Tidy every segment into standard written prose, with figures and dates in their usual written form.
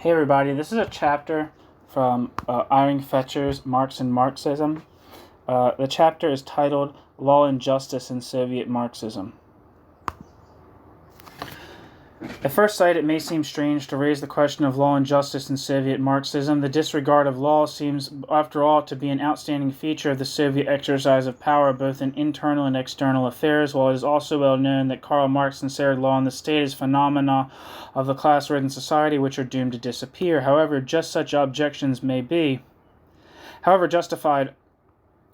Hey everybody, this is a chapter from Iring, Fetscher's Marx and Marxism. The chapter is titled Law and Justice in Soviet Marxism. At first sight, it may seem strange to raise the question of law and justice in Soviet Marxism. The disregard of law seems, after all, to be an outstanding feature of the Soviet exercise of power, both in internal and external affairs, while it is also well known that Karl Marx considered law and the state as phenomena of the class-ridden society which are doomed to disappear. However, justified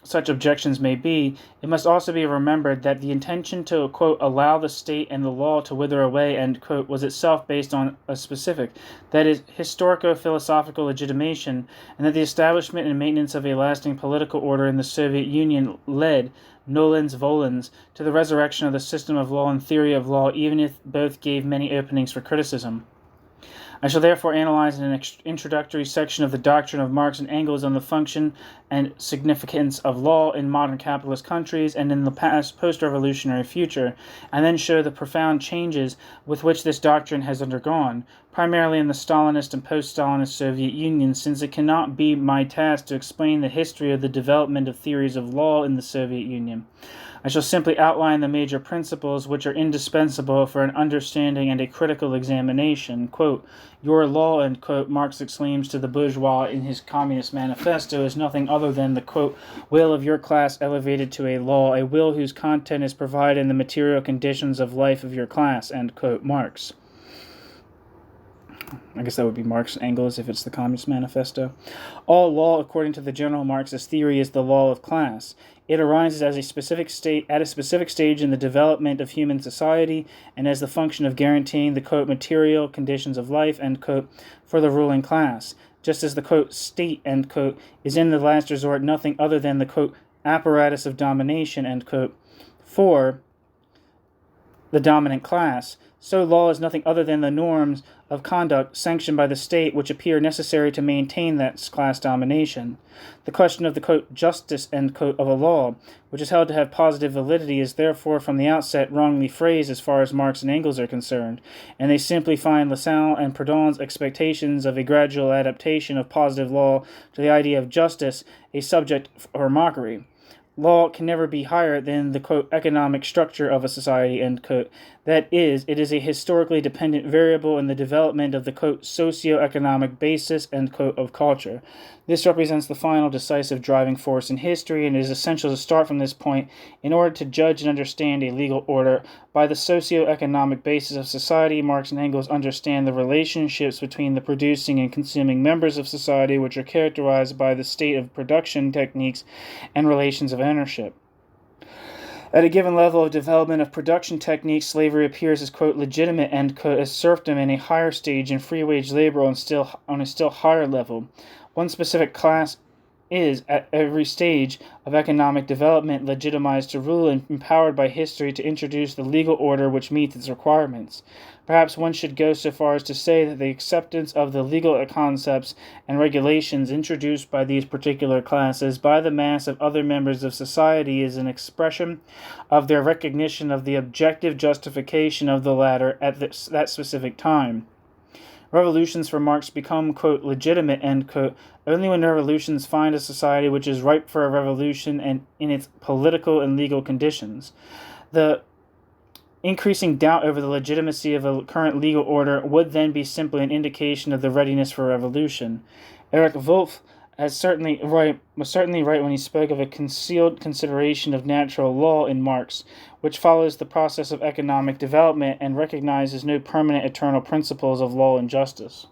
such objections may be, it must also be remembered that the intention to, quote, allow the state and the law to wither away, end quote, was itself based on a specific, that is, historico-philosophical legitimation, and that the establishment and maintenance of a lasting political order in the Soviet Union led, nolens volens, to the resurrection of the system of law and theory of law, even if both gave many openings for criticism. I shall therefore analyze in an introductory section of the doctrine of Marx and Engels on the function and significance of law in modern capitalist countries and in the post-revolutionary future, and then show the profound changes with which this doctrine has undergone, primarily in the Stalinist and post-Stalinist Soviet Union, since it cannot be my task to explain the history of the development of theories of law in the Soviet Union. I shall simply outline the major principles which are indispensable for an understanding and a critical examination. Quote, your law, end quote, Marx exclaims to the bourgeois in his Communist Manifesto, is nothing other than the, quote, will of your class elevated to a law, a will whose content is provided in the material conditions of life of your class, end quote, Marx. I guess that would be Marx and Engels if it's the Communist Manifesto. All law, according to the general Marxist theory, is the law of class. It arises as a specific stage in the development of human society and as the function of guaranteeing the, quote, material conditions of life, end quote, for the ruling class, just as the, quote, state, end quote, is in the last resort nothing other than the, quote, apparatus of domination, end quote, for the dominant class. So law is nothing other than the norms of conduct sanctioned by the state which appear necessary to maintain that class domination. The question of the, quote, justice, end quote, of a law, which is held to have positive validity, is therefore from the outset wrongly phrased as far as Marx and Engels are concerned, and they simply find Lassalle and Proudhon's expectations of a gradual adaptation of positive law to the idea of justice a subject for mockery. Law can never be higher than the, quote, economic structure of a society, end quote. That is, it is a historically dependent variable in the development of the, quote, socio-economic basis, end quote, of culture. This represents the final decisive driving force in history, and it is essential to start from this point in order to judge and understand a legal order. By the socio-economic basis of society, Marx and Engels understand the relationships between the producing and consuming members of society, which are characterized by the state of production techniques and relations of ownership. At a given level of development of production techniques, slavery appears as, quote, legitimate, end quote, as serfdom in a higher stage and free wage labor on a still higher level. One specific class is, at every stage of economic development, legitimized to rule and empowered by history to introduce the legal order which meets its requirements. Perhaps one should go so far as to say that the acceptance of the legal concepts and regulations introduced by these particular classes by the mass of other members of society is an expression of their recognition of the objective justification of the latter at that specific time. Revolutions for Marx become, quote, legitimate, end quote, only when revolutions find a society which is ripe for a revolution and in its political and legal conditions. The increasing doubt over the legitimacy of a current legal order would then be simply an indication of the readiness for revolution. Erich Wolff was certainly right when he spoke of a concealed consideration of natural law in Marx, which follows the process of economic development and recognizes no permanent eternal principles of law and justice.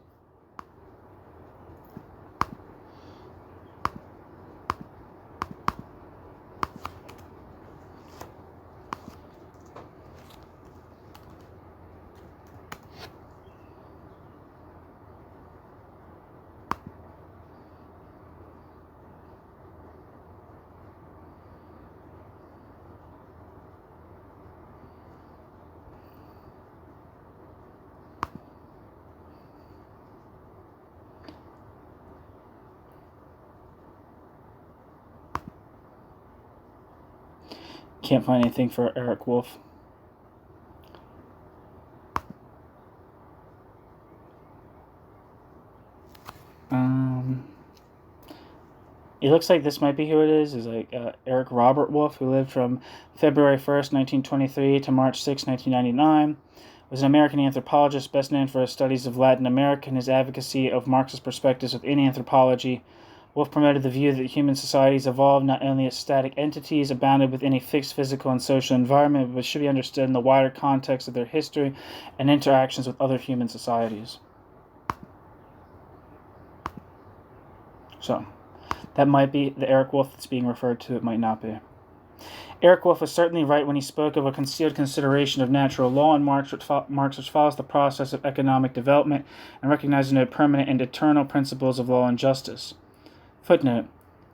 Can't find anything for Erich Wolff. It looks like this might be who it is like Eric Robert Wolff, who lived from February 1st, 1923 to March 6, 1999. Was an American anthropologist best known for his studies of Latin America and his advocacy of Marxist perspectives within anthropology. Wolff promoted the view that human societies evolve not only as static entities abounded within a fixed physical and social environment, but should be understood in the wider context of their history and interactions with other human societies. So, that might be the Eric Wolff that's being referred to, it might not be. Eric Wolff was certainly right when he spoke of a concealed consideration of natural law in Marx, which follows the process of economic development and recognizes no permanent and eternal principles of law and justice. Footnote: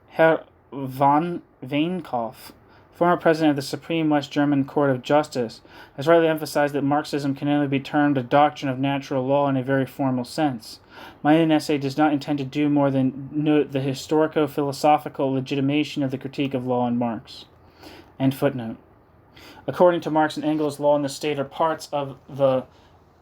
Herr von Weinkopf, former president of the Supreme West German Court of Justice, has rightly emphasized that Marxism can only be termed a doctrine of natural law in a very formal sense. My own essay does not intend to do more than note the historico-philosophical legitimation of the critique of law in Marx. End footnote. According to Marx and Engels, law and the state are parts of the,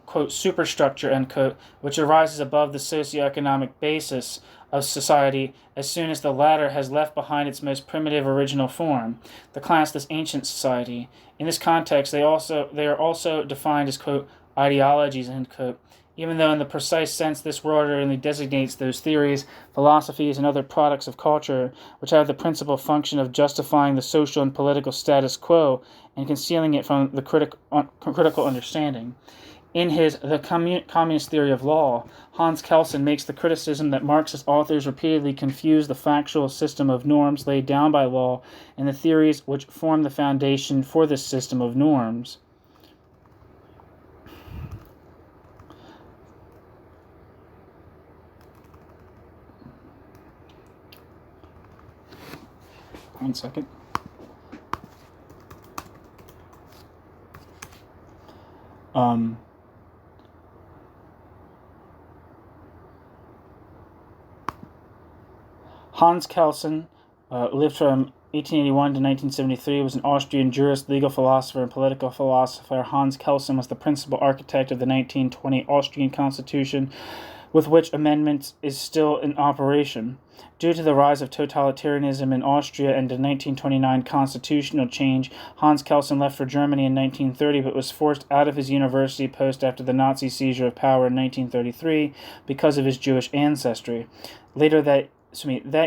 quote, superstructure, end quote, which arises above the socioeconomic basis of society as soon as the latter has left behind its most primitive original form, the classless ancient society. In this context, they are also defined as, quote, ideologies, end quote, even though in the precise sense this word only designates those theories, philosophies, and other products of culture which have the principal function of justifying the social and political status quo and concealing it from the critical understanding. In his The Communist Theory of Law, Hans Kelsen makes the criticism that Marxist authors repeatedly confuse the factual system of norms laid down by law and the theories which form the foundation for this system of norms. One second. Hans Kelsen lived from 1881 to 1973, was an Austrian jurist, legal philosopher, and political philosopher. Hans Kelsen was the principal architect of the 1920 Austrian Constitution, with which amendments is still in operation. Due to the rise of totalitarianism in Austria and the 1929 constitutional change, Hans Kelsen left for Germany in 1930 but was forced out of his university post after the Nazi seizure of power in 1933 because of his Jewish ancestry. Later that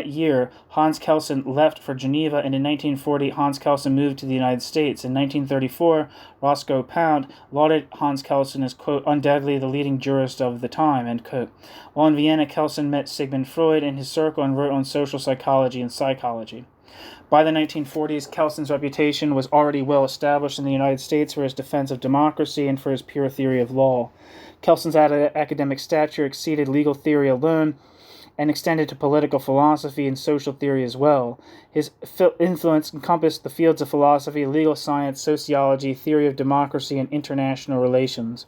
year, Hans Kelsen left for Geneva, and in 1940, Hans Kelsen moved to the United States. In 1934, Roscoe Pound lauded Hans Kelsen as, quote, undoubtedly the leading jurist of the time, end quote. While in Vienna, Kelsen met Sigmund Freud in his circle and wrote on social psychology and psychology. By the 1940s, Kelsen's reputation was already well established in the United States for his defense of democracy and for his pure theory of law. Kelsen's academic stature exceeded legal theory alone, and extended to political philosophy and social theory as well. His influence encompassed the fields of philosophy, legal science, sociology, theory of democracy, and international relations.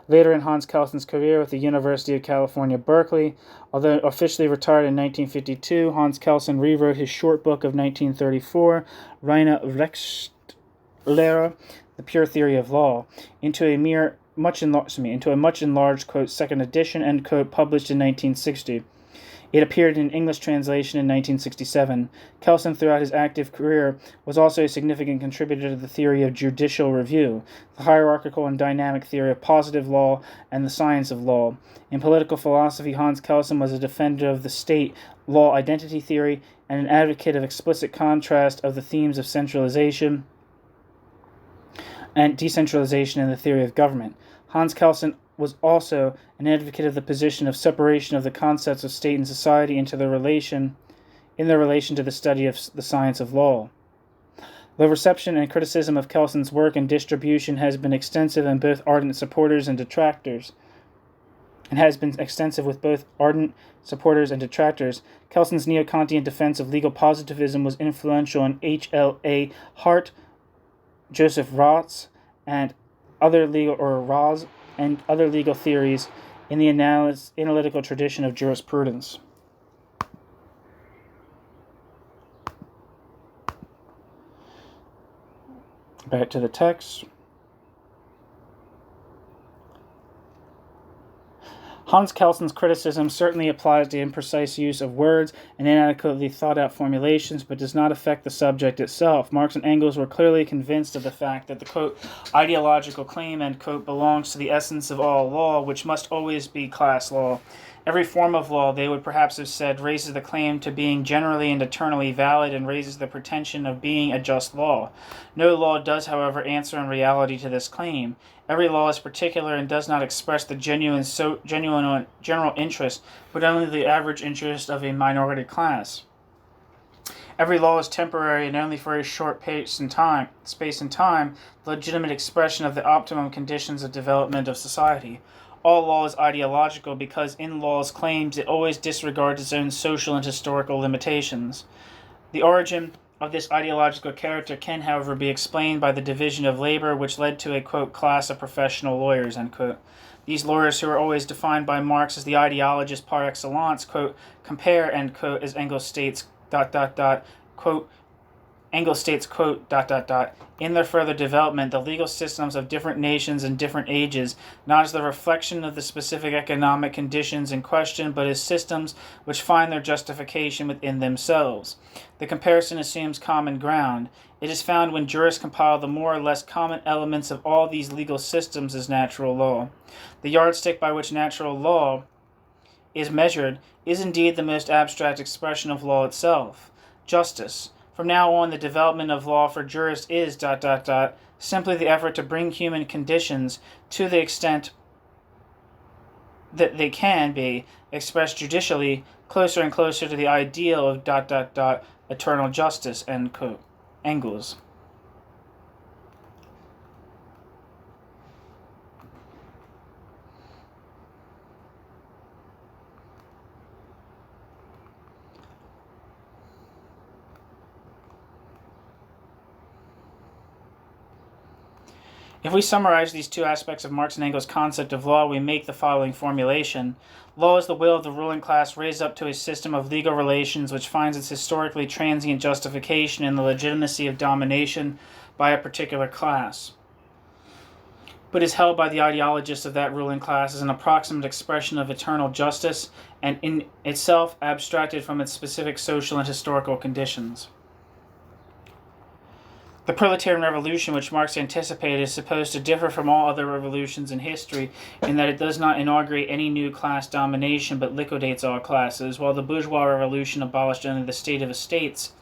Later in Hans Kelsen's career with the University of California, Berkeley, although officially retired in 1952, Hans Kelsen rewrote his short book of 1934, Reine Rechtslehre, The Pure Theory of Law, into a much enlarged, quote, second edition, end quote, published in 1960. It appeared in English translation in 1967. Kelsen, throughout his active career, was also a significant contributor to the theory of judicial review, the hierarchical and dynamic theory of positive law, and the science of law. In political philosophy, Hans Kelsen was a defender of the state law identity theory and an advocate of explicit contrast of the themes of centralization and decentralization in the theory of government. Hans Kelsen was also an advocate of the position of separation of the concepts of state and society in their relation to the study of the science of law. The reception and criticism of Kelsen's work and distribution has been extensive in both ardent supporters and detractors. Kelsen's neo-Kantian defense of legal positivism was influential in H.L.A. Hart, Joseph Ratz, and other legal theories in the analytical tradition of jurisprudence. Back to the text. Hans Kelsen's criticism certainly applies to imprecise use of words and inadequately thought-out formulations, but does not affect the subject itself. Marx and Engels were clearly convinced of the fact that the, quote, ideological claim, end quote, belongs to the essence of all law, which must always be class law. Every form of law, they would perhaps have said, raises the claim to being generally and eternally valid and raises the pretension of being a just law. No law does, however, answer in reality to this claim. Every law is particular and does not express the genuine general interest, but only the average interest of a minority class. Every law is temporary and only for a short space and time, the legitimate expression of the optimum conditions of development of society. All law is ideological because in law's claims it always disregards its own social and historical limitations. The origin of this ideological character can, however, be explained by the division of labor which led to a, quote, class of professional lawyers, end quote. These lawyers, who are always defined by Marx as the ideologists par excellence, quote, compare, end quote, as Engels states, quote, Engels states, quote, in their further development, the legal systems of different nations and different ages, not as the reflection of the specific economic conditions in question, but as systems which find their justification within themselves. The comparison assumes common ground. It is found when jurists compile the more or less common elements of all these legal systems as natural law. The yardstick by which natural law is measured is indeed the most abstract expression of law itself, justice. From now on, the development of law for jurists is ... simply the effort to bring human conditions, to the extent that they can be expressed judicially, closer and closer to the ideal of ... eternal justice, end quote. Engels. If we summarize these two aspects of Marx and Engels' concept of law, we make the following formulation. Law is the will of the ruling class raised up to a system of legal relations which finds its historically transient justification in the legitimacy of domination by a particular class, but is held by the ideologists of that ruling class as an approximate expression of eternal justice and in itself abstracted from its specific social and historical conditions. The proletarian revolution, which Marx anticipated, is supposed to differ from all other revolutions in history in that it does not inaugurate any new class domination but liquidates all classes. While the bourgeois revolution abolished only the state of estates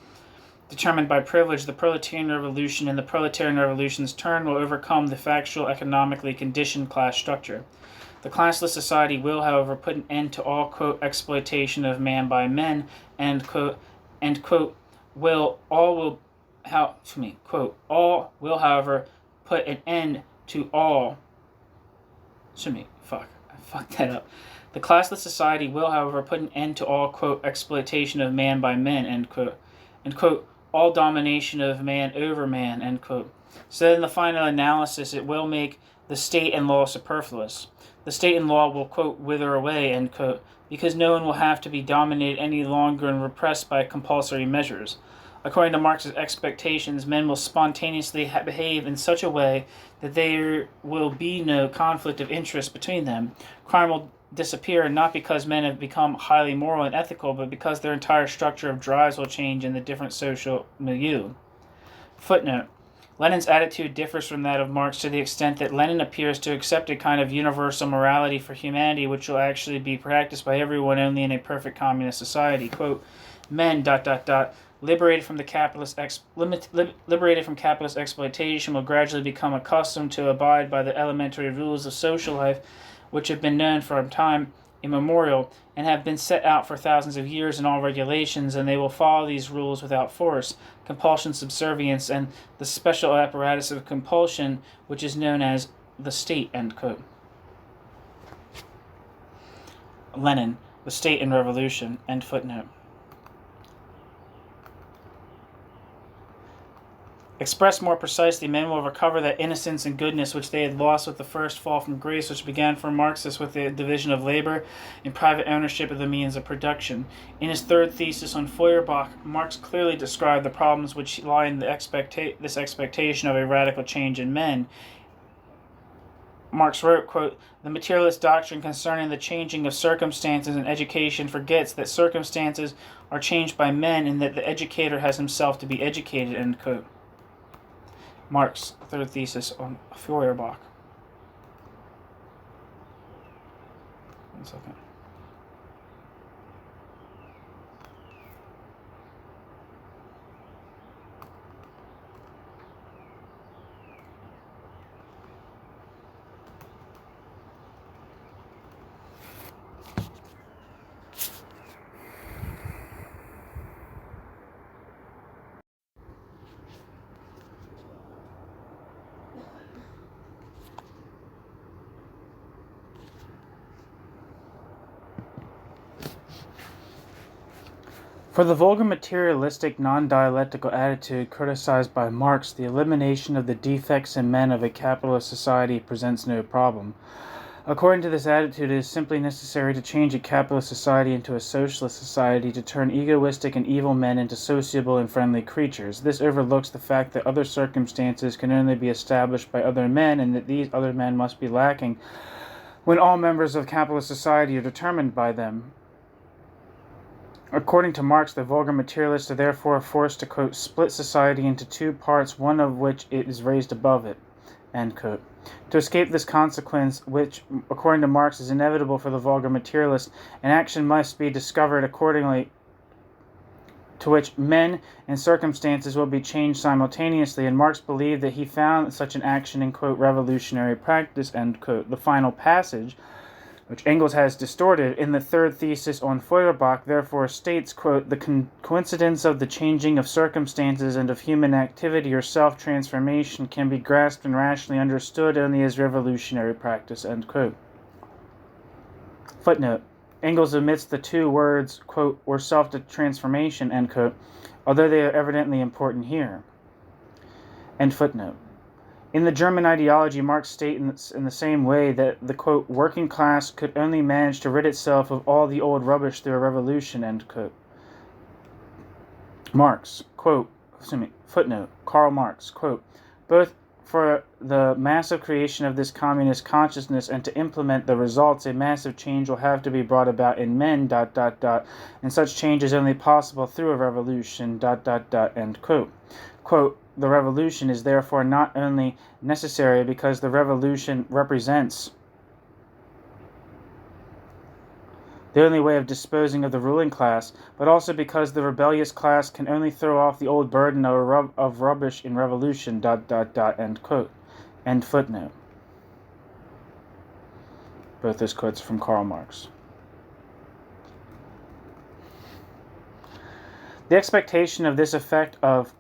determined by privilege, the proletarian revolution in the proletarian revolution's turn will overcome the factual, economically conditioned class structure. The classless society will, however, put an end to all, quote, exploitation of man by men, end quote, all will, however, put an end to all. The classless society will, however, put an end to all, quote, exploitation of man by men, end quote, all domination of man over man, end quote. So that in the final analysis, it will make the state and law superfluous. The state and law will, quote, wither away, end quote, because no one will have to be dominated any longer and repressed by compulsory measures. According to Marx's expectations, men will spontaneously behave in such a way that there will be no conflict of interest between them. Crime will disappear, not because men have become highly moral and ethical, but because their entire structure of drives will change in the different social milieu. Footnote. Lenin's attitude differs from that of Marx to the extent that Lenin appears to accept a kind of universal morality for humanity which will actually be practiced by everyone only in a perfect communist society. Quote, men, liberated from capitalist exploitation will gradually become accustomed to abide by the elementary rules of social life which have been known from time immemorial and have been set out for thousands of years in all regulations, and they will follow these rules without force, compulsion, subservience, and the special apparatus of compulsion which is known as the state, end quote. Lenin, The State and Revolution, end footnote. Expressed more precisely, men will recover that innocence and goodness which they had lost with the first fall from grace, which began for Marxists with the division of labor and private ownership of the means of production. In his third thesis on Feuerbach, Marx clearly described the problems which lie in this expectation of a radical change in men. Marx wrote, quote, "The materialist doctrine concerning the changing of circumstances in education forgets that circumstances are changed by men and that the educator has himself to be educated," end quote. Marx, third thesis on Feuerbach. 1 second. For the vulgar materialistic non-dialectical attitude criticized by Marx, the elimination of the defects in men of a capitalist society presents no problem. According to this attitude, it is simply necessary to change a capitalist society into a socialist society to turn egoistic and evil men into sociable and friendly creatures. This overlooks the fact that other circumstances can only be established by other men and that these other men must be lacking when all members of capitalist society are determined by them. According to Marx, the vulgar materialists are therefore forced to, quote, "split society into two parts, one of which it is raised above it," end quote. To escape this consequence, which, according to Marx, is inevitable for the vulgar materialist, an action must be discovered accordingly to which men and circumstances will be changed simultaneously, and Marx believed that he found such an action in, quote, "revolutionary practice," end quote. The final passage, which Engels has distorted in the third thesis on Feuerbach, therefore states, quote, "The coincidence of the changing of circumstances and of human activity or self-transformation can be grasped and rationally understood only as revolutionary practice," end quote. Footnote. Engels omits the two words, quote, "or self-transformation," end quote, although they are evidently important here. End footnote. In the German ideology, Marx states in the same way that the, quote, "working class could only manage to rid itself of all the old rubbish through a revolution," end quote. Marx, quote, footnote, Karl Marx, quote, "both for the massive creation of this communist consciousness and to implement the results, a massive change will have to be brought about in men, ... and such change is only possible through a revolution, ... end quote. Quote, "The revolution is therefore not only necessary because the revolution represents the only way of disposing of the ruling class, but also because the rebellious class can only throw off the old burden of rubbish in revolution, ... end quote." End footnote. Both those quotes from Karl Marx. The expectation of this effect of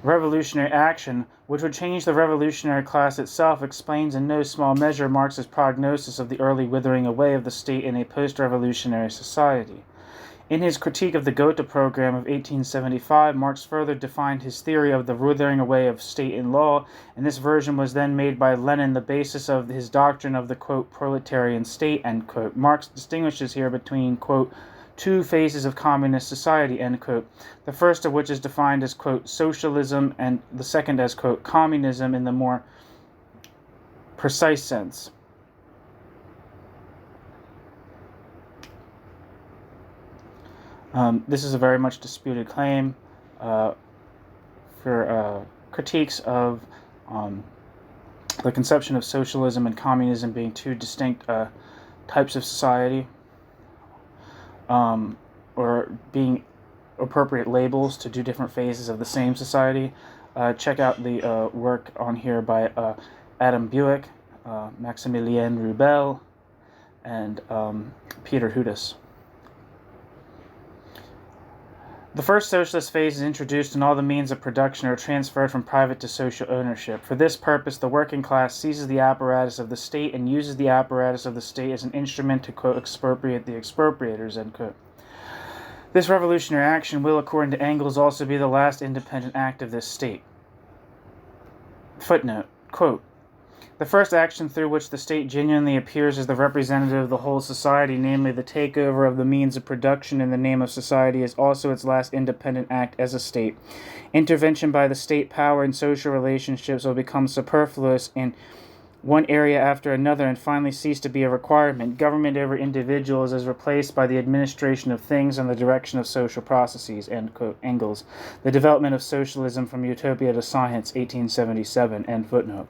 revolutionary action, which would change the revolutionary class itself, explains in no small measure Marx's prognosis of the early withering away of the state in a post-revolutionary society. In his critique of the Gotha program of 1875, Marx further defined his theory of the withering away of state and law, and this version was then made by Lenin the basis of his doctrine of the, quote, "proletarian state," end quote. Marx distinguishes here between, quote, "two phases of communist society," end quote, the first of which is defined as, quote, "socialism," and the second as, quote, "communism" in the more precise sense. This is a very much disputed claim for critiques of the conception of socialism and communism being two distinct types of society, or being appropriate labels to two different phases of the same society. Check out the work on here by Adam Buick, Maximilien Rubel, and Peter Hudis. The first socialist phase is introduced and all the means of production are transferred from private to social ownership. For this purpose, the working class seizes the apparatus of the state and uses the apparatus of the state as an instrument to, quote, "expropriate the expropriators," end quote. This revolutionary action will, according to Engels, also be the last independent act of this state. Footnote, quote, The first action through which the state genuinely appears as the representative of the whole society, namely the takeover of the means of production in the name of society, is also its last independent act as a state. Intervention by the state power in social relationships will become superfluous in one area after another and finally cease to be a requirement. Government over individuals is replaced by the administration of things and the direction of social processes. End quote. Engels. The Development of Socialism from Utopia to Science, 1877. End footnote.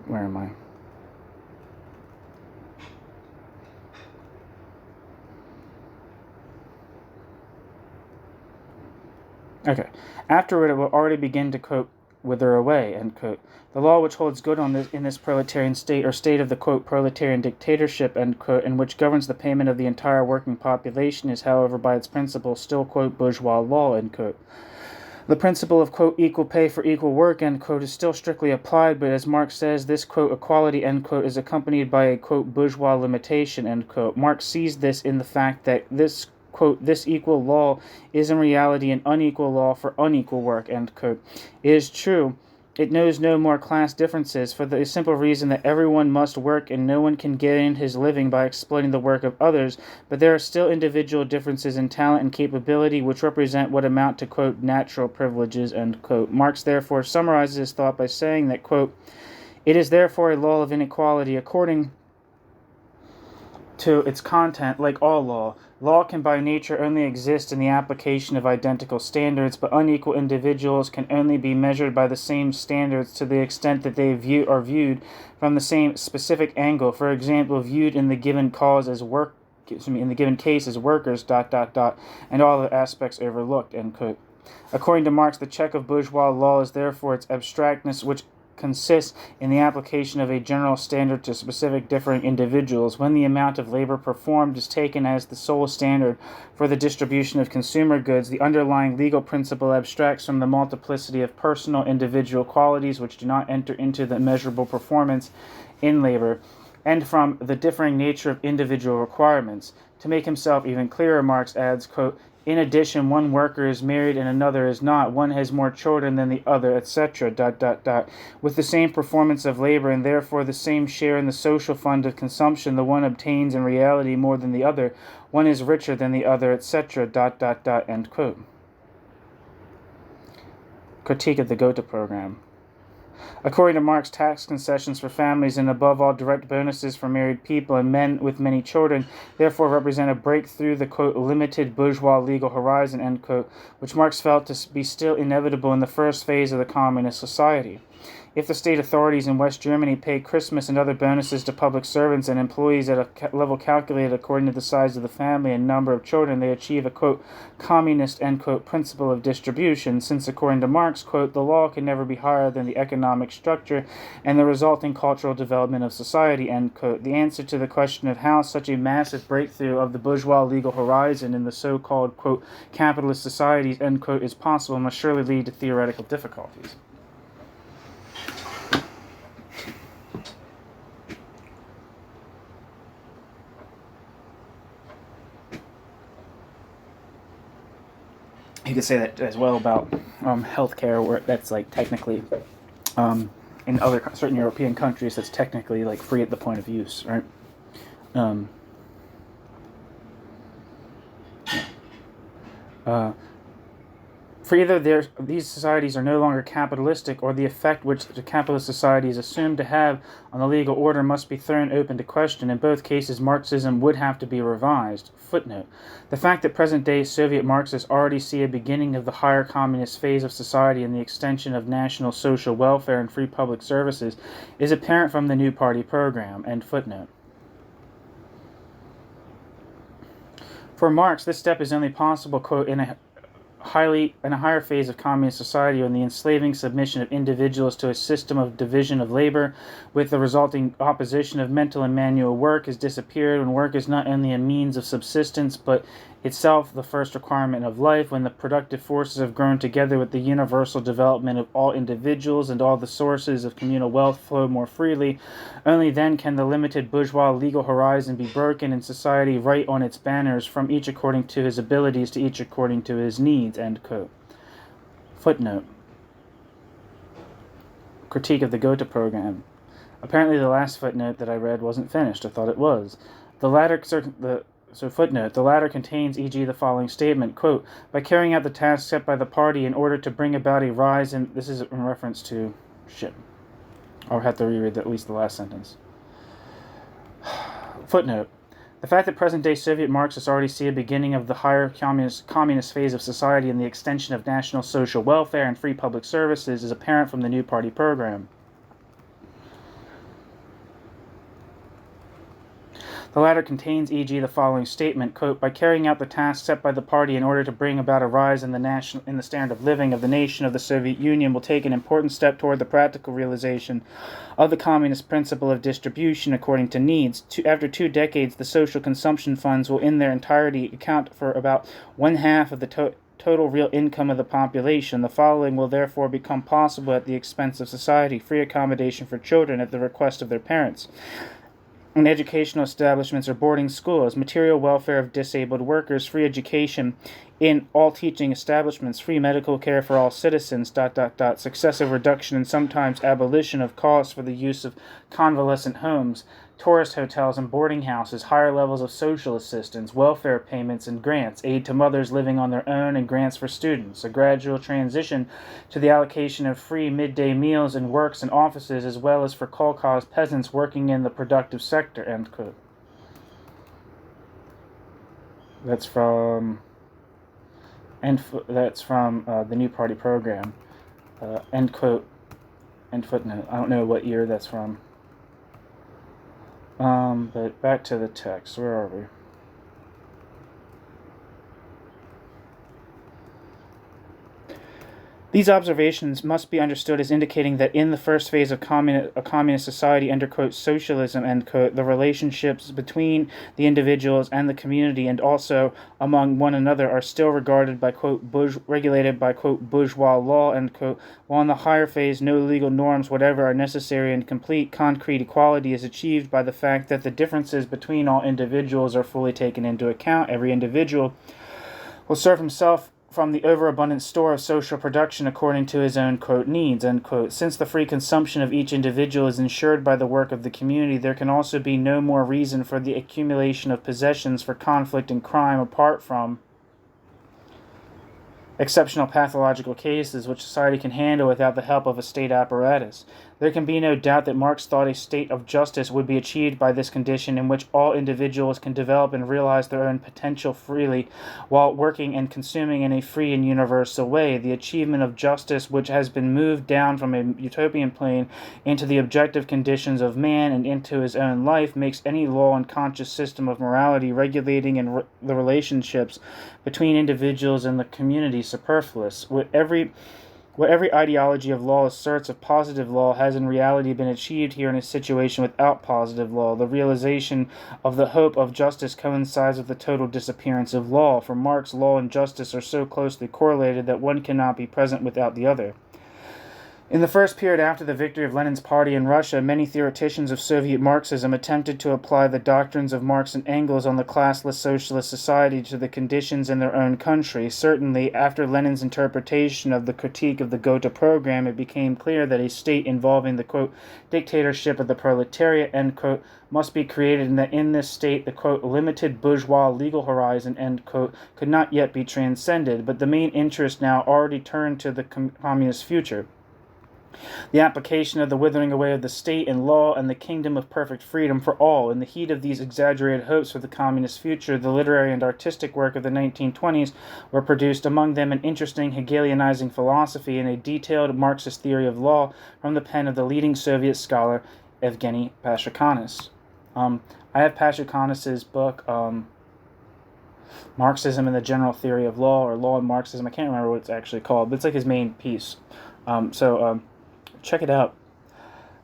Where am I? Okay. Afterward, it will already begin to, quote, wither away, end quote. The law which holds good in this proletarian state, or state of the, quote, proletarian dictatorship, end quote, and which governs the payment of the entire working population is, however, by its principle, still, quote, bourgeois law, end quote. The principle of, quote, equal pay for equal work, end quote, is still strictly applied, but as Marx says, this, quote, equality, end quote, is accompanied by a, quote, bourgeois limitation, end quote. Marx sees this in the fact that this, quote, this equal law is in reality an unequal law for unequal work, end quote. It is true, it knows no more class differences for the simple reason that everyone must work and no one can gain his living by exploiting the work of others, but there are still individual differences in talent and capability which represent what amount to, quote, natural privileges, end quote. Marx therefore summarizes his thought by saying that, quote, it is therefore a law of inequality according to its content. Like all law, law can by nature only exist in the application of identical standards, but unequal individuals can only be measured by the same standards to the extent that they are viewed from the same specific angle. For example, viewed in the given cause as in the given case as workers, ... and all other aspects overlooked, end quote. According to Marx, the check of bourgeois law is therefore its abstractness, which consists in the application of a general standard to specific differing individuals. When the amount of labor performed is taken as the sole standard for the distribution of consumer goods, the underlying legal principle abstracts from the multiplicity of personal individual qualities which do not enter into the measurable performance in labor, and from the differing nature of individual requirements. To make himself even clearer, Marx adds, quote, in addition, one worker is married and another is not. One has more children than the other, etc. ... With the same performance of labor and therefore the same share in the social fund of consumption, the one obtains in reality more than the other. One is richer than the other, etc. ... End quote. Critique of the Gotha program. According to Marx, tax concessions for families and above all direct bonuses for married people and men with many children therefore represent a break through the, quote, limited bourgeois legal horizon, end quote, which Marx felt to be still inevitable in the first phase of the communist society. If the state authorities in West Germany pay Christmas and other bonuses to public servants and employees at a level calculated according to the size of the family and number of children, they achieve a, quote, communist, end quote, principle of distribution, since according to Marx, quote, the law can never be higher than the economic structure and the resulting cultural development of society, end quote. The answer to the question of how such a massive breakthrough of the bourgeois legal horizon in the so-called, quote, capitalist societies, end quote, is possible must surely lead to theoretical difficulties. You could say that as well about healthcare, where that's like technically, in other certain European countries, that's technically like free at the point of use, right? For either these societies are no longer capitalistic, or the effect which the capitalist society is assumed to have on the legal order must be thrown open to question. In both cases, Marxism would have to be revised. Footnote. The fact that present-day Soviet Marxists already see a beginning of the higher communist phase of society and the extension of national social welfare and free public services is apparent from the new party program. End footnote. For Marx, this step is only possible, quote, in a higher phase of communist society, when the enslaving submission of individuals to a system of division of labor with the resulting opposition of mental and manual work has disappeared, when work is not only a means of subsistence but itself the first requirement of life, when the productive forces have grown together with the universal development of all individuals and all the sources of communal wealth flow more freely, only then can the limited bourgeois legal horizon be broken and society write on its banners, from each according to his abilities to each according to his needs. End quote. Footnote. Critique of the Gotha program. Apparently the last footnote that I read wasn't finished. I thought it was. Footnote, the latter contains, e.g., the following statement, quote, by carrying out the task set by the party in order to bring about a rise in, this is in reference to, I'll have to reread at least the last sentence. Footnote, the fact that present-day Soviet Marxists already see a beginning of the higher communist phase of society and the extension of national social welfare and free public services is apparent from the new party program. The latter contains, e.g., the following statement, quote, by carrying out the task set by the party in order to bring about a rise in the standard of living of the nation of the Soviet Union will take an important step toward the practical realization of the communist principle of distribution according to needs. After 2 decades, the social consumption funds will in their entirety account for about 1/2 of the total real income of the population. The following will therefore become possible at the expense of society: free accommodation for children at the request of their parents in educational establishments or boarding schools, material welfare of disabled workers, free education in all teaching establishments, free medical care for all citizens, ... successive reduction and sometimes abolition of costs for the use of convalescent homes, tourist hotels and boarding houses, higher levels of social assistance, welfare payments and grants, aid to mothers living on their own and grants for students, a gradual transition to the allocation of free midday meals in works and offices, as well as for kolkhoz peasants working in the productive sector, end quote. That's from the New Party program, end quote, end footnote. I don't know what year that's from. But back to the text. Where are we? These observations must be understood as indicating that in the first phase of a communist society under, quote, socialism, end quote, the relationships between the individuals and the community and also among one another are still regarded by, quote, regulated by, quote, bourgeois law, end quote, while in the higher phase no legal norms whatever are necessary and complete concrete equality is achieved by the fact that the differences between all individuals are fully taken into account. Every individual will serve himself from the overabundant store of social production according to his own, quote, needs, end quote. Since the free consumption of each individual is ensured by the work of the community, there can also be no more reason for the accumulation of possessions for conflict and crime apart from exceptional pathological cases which society can handle without the help of a state apparatus. There can be no doubt that Marx thought a state of justice would be achieved by this condition in which all individuals can develop and realize their own potential freely while working and consuming in a free and universal way. The achievement of justice, which has been moved down from a utopian plane into the objective conditions of man and into his own life, makes any law and conscious system of morality regulating the relationships between individuals and the community superfluous. What every ideology of law asserts of positive law has in reality been achieved here in a situation without positive law. The realization of the hope of justice coincides with the total disappearance of law. For Marx, law and justice are so closely correlated that one cannot be present without the other. In the first period after the victory of Lenin's party in Russia, many theoreticians of Soviet Marxism attempted to apply the doctrines of Marx and Engels on the classless socialist society to the conditions in their own country. Certainly, after Lenin's interpretation of the critique of the Gotha program, it became clear that a state involving the, quote, dictatorship of the proletariat, end quote, must be created, and that in this state the, quote, limited bourgeois legal horizon, end quote, could not yet be transcended. But the main interest now already turned to the communist future. The application of the withering away of the state and law and the kingdom of perfect freedom for all. In the heat of these exaggerated hopes for the communist future, the literary and artistic work of the 1920s were produced, among them an interesting Hegelianizing philosophy and a detailed Marxist theory of law from the pen of the leading Soviet scholar Evgeny Pashakanis. I have Pashakanis' book, Marxism and the General Theory of Law, or Law and Marxism. I can't remember what it's actually called, but it's like his main piece. Check it out.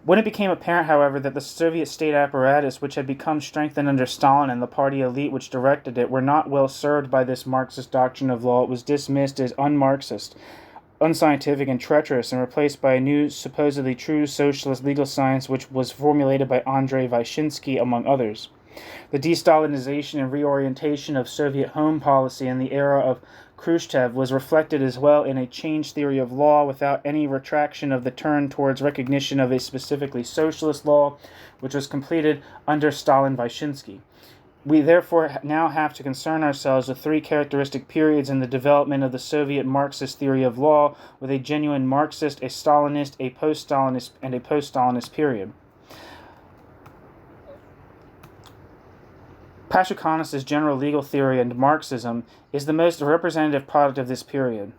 When it became apparent, however, that the Soviet state apparatus, which had become strengthened under Stalin, and the party elite which directed it, were not well served by this Marxist doctrine of law, it was dismissed as un-Marxist, unscientific, and treacherous, and replaced by a new, supposedly true socialist legal science which was formulated by Andrei Vyshinsky, among others. The de-Stalinization and reorientation of Soviet home policy in the era of Khrushchev was reflected as well in a changed theory of law without any retraction of the turn towards recognition of a specifically socialist law, which was completed under Stalin-Vyshinsky. We therefore now have to concern ourselves with three characteristic periods in the development of the Soviet Marxist theory of law, with a genuine Marxist, a Stalinist, a post-Stalinist, and a post-Stalinist period. Pashukanis' general legal theory and Marxism is the most representative product of this period.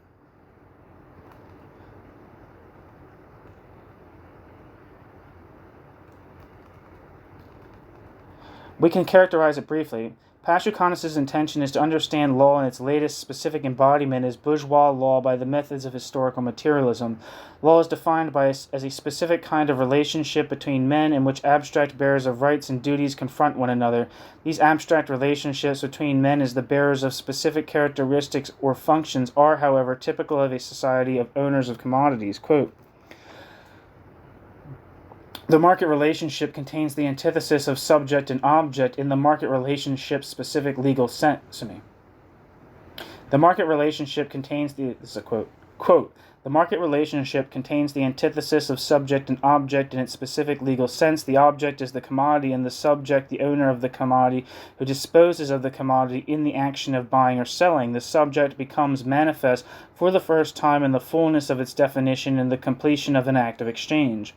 We can characterize it briefly. Pashukanis' intention is to understand law in its latest specific embodiment as bourgeois law by the methods of historical materialism. Law is defined as a specific kind of relationship between men in which abstract bearers of rights and duties confront one another. These abstract relationships between men as the bearers of specific characteristics or functions are, however, typical of a society of owners of commodities. Quote, the market relationship contains the antithesis of subject and object in the market relationship's specific legal sense. The market relationship contains this is a quote, the market relationship contains the antithesis of subject and object in its specific legal sense. The object is the commodity, and the subject the owner of the commodity who disposes of the commodity in the action of buying or selling. The subject becomes manifest for the first time in the fullness of its definition in the completion of an act of exchange.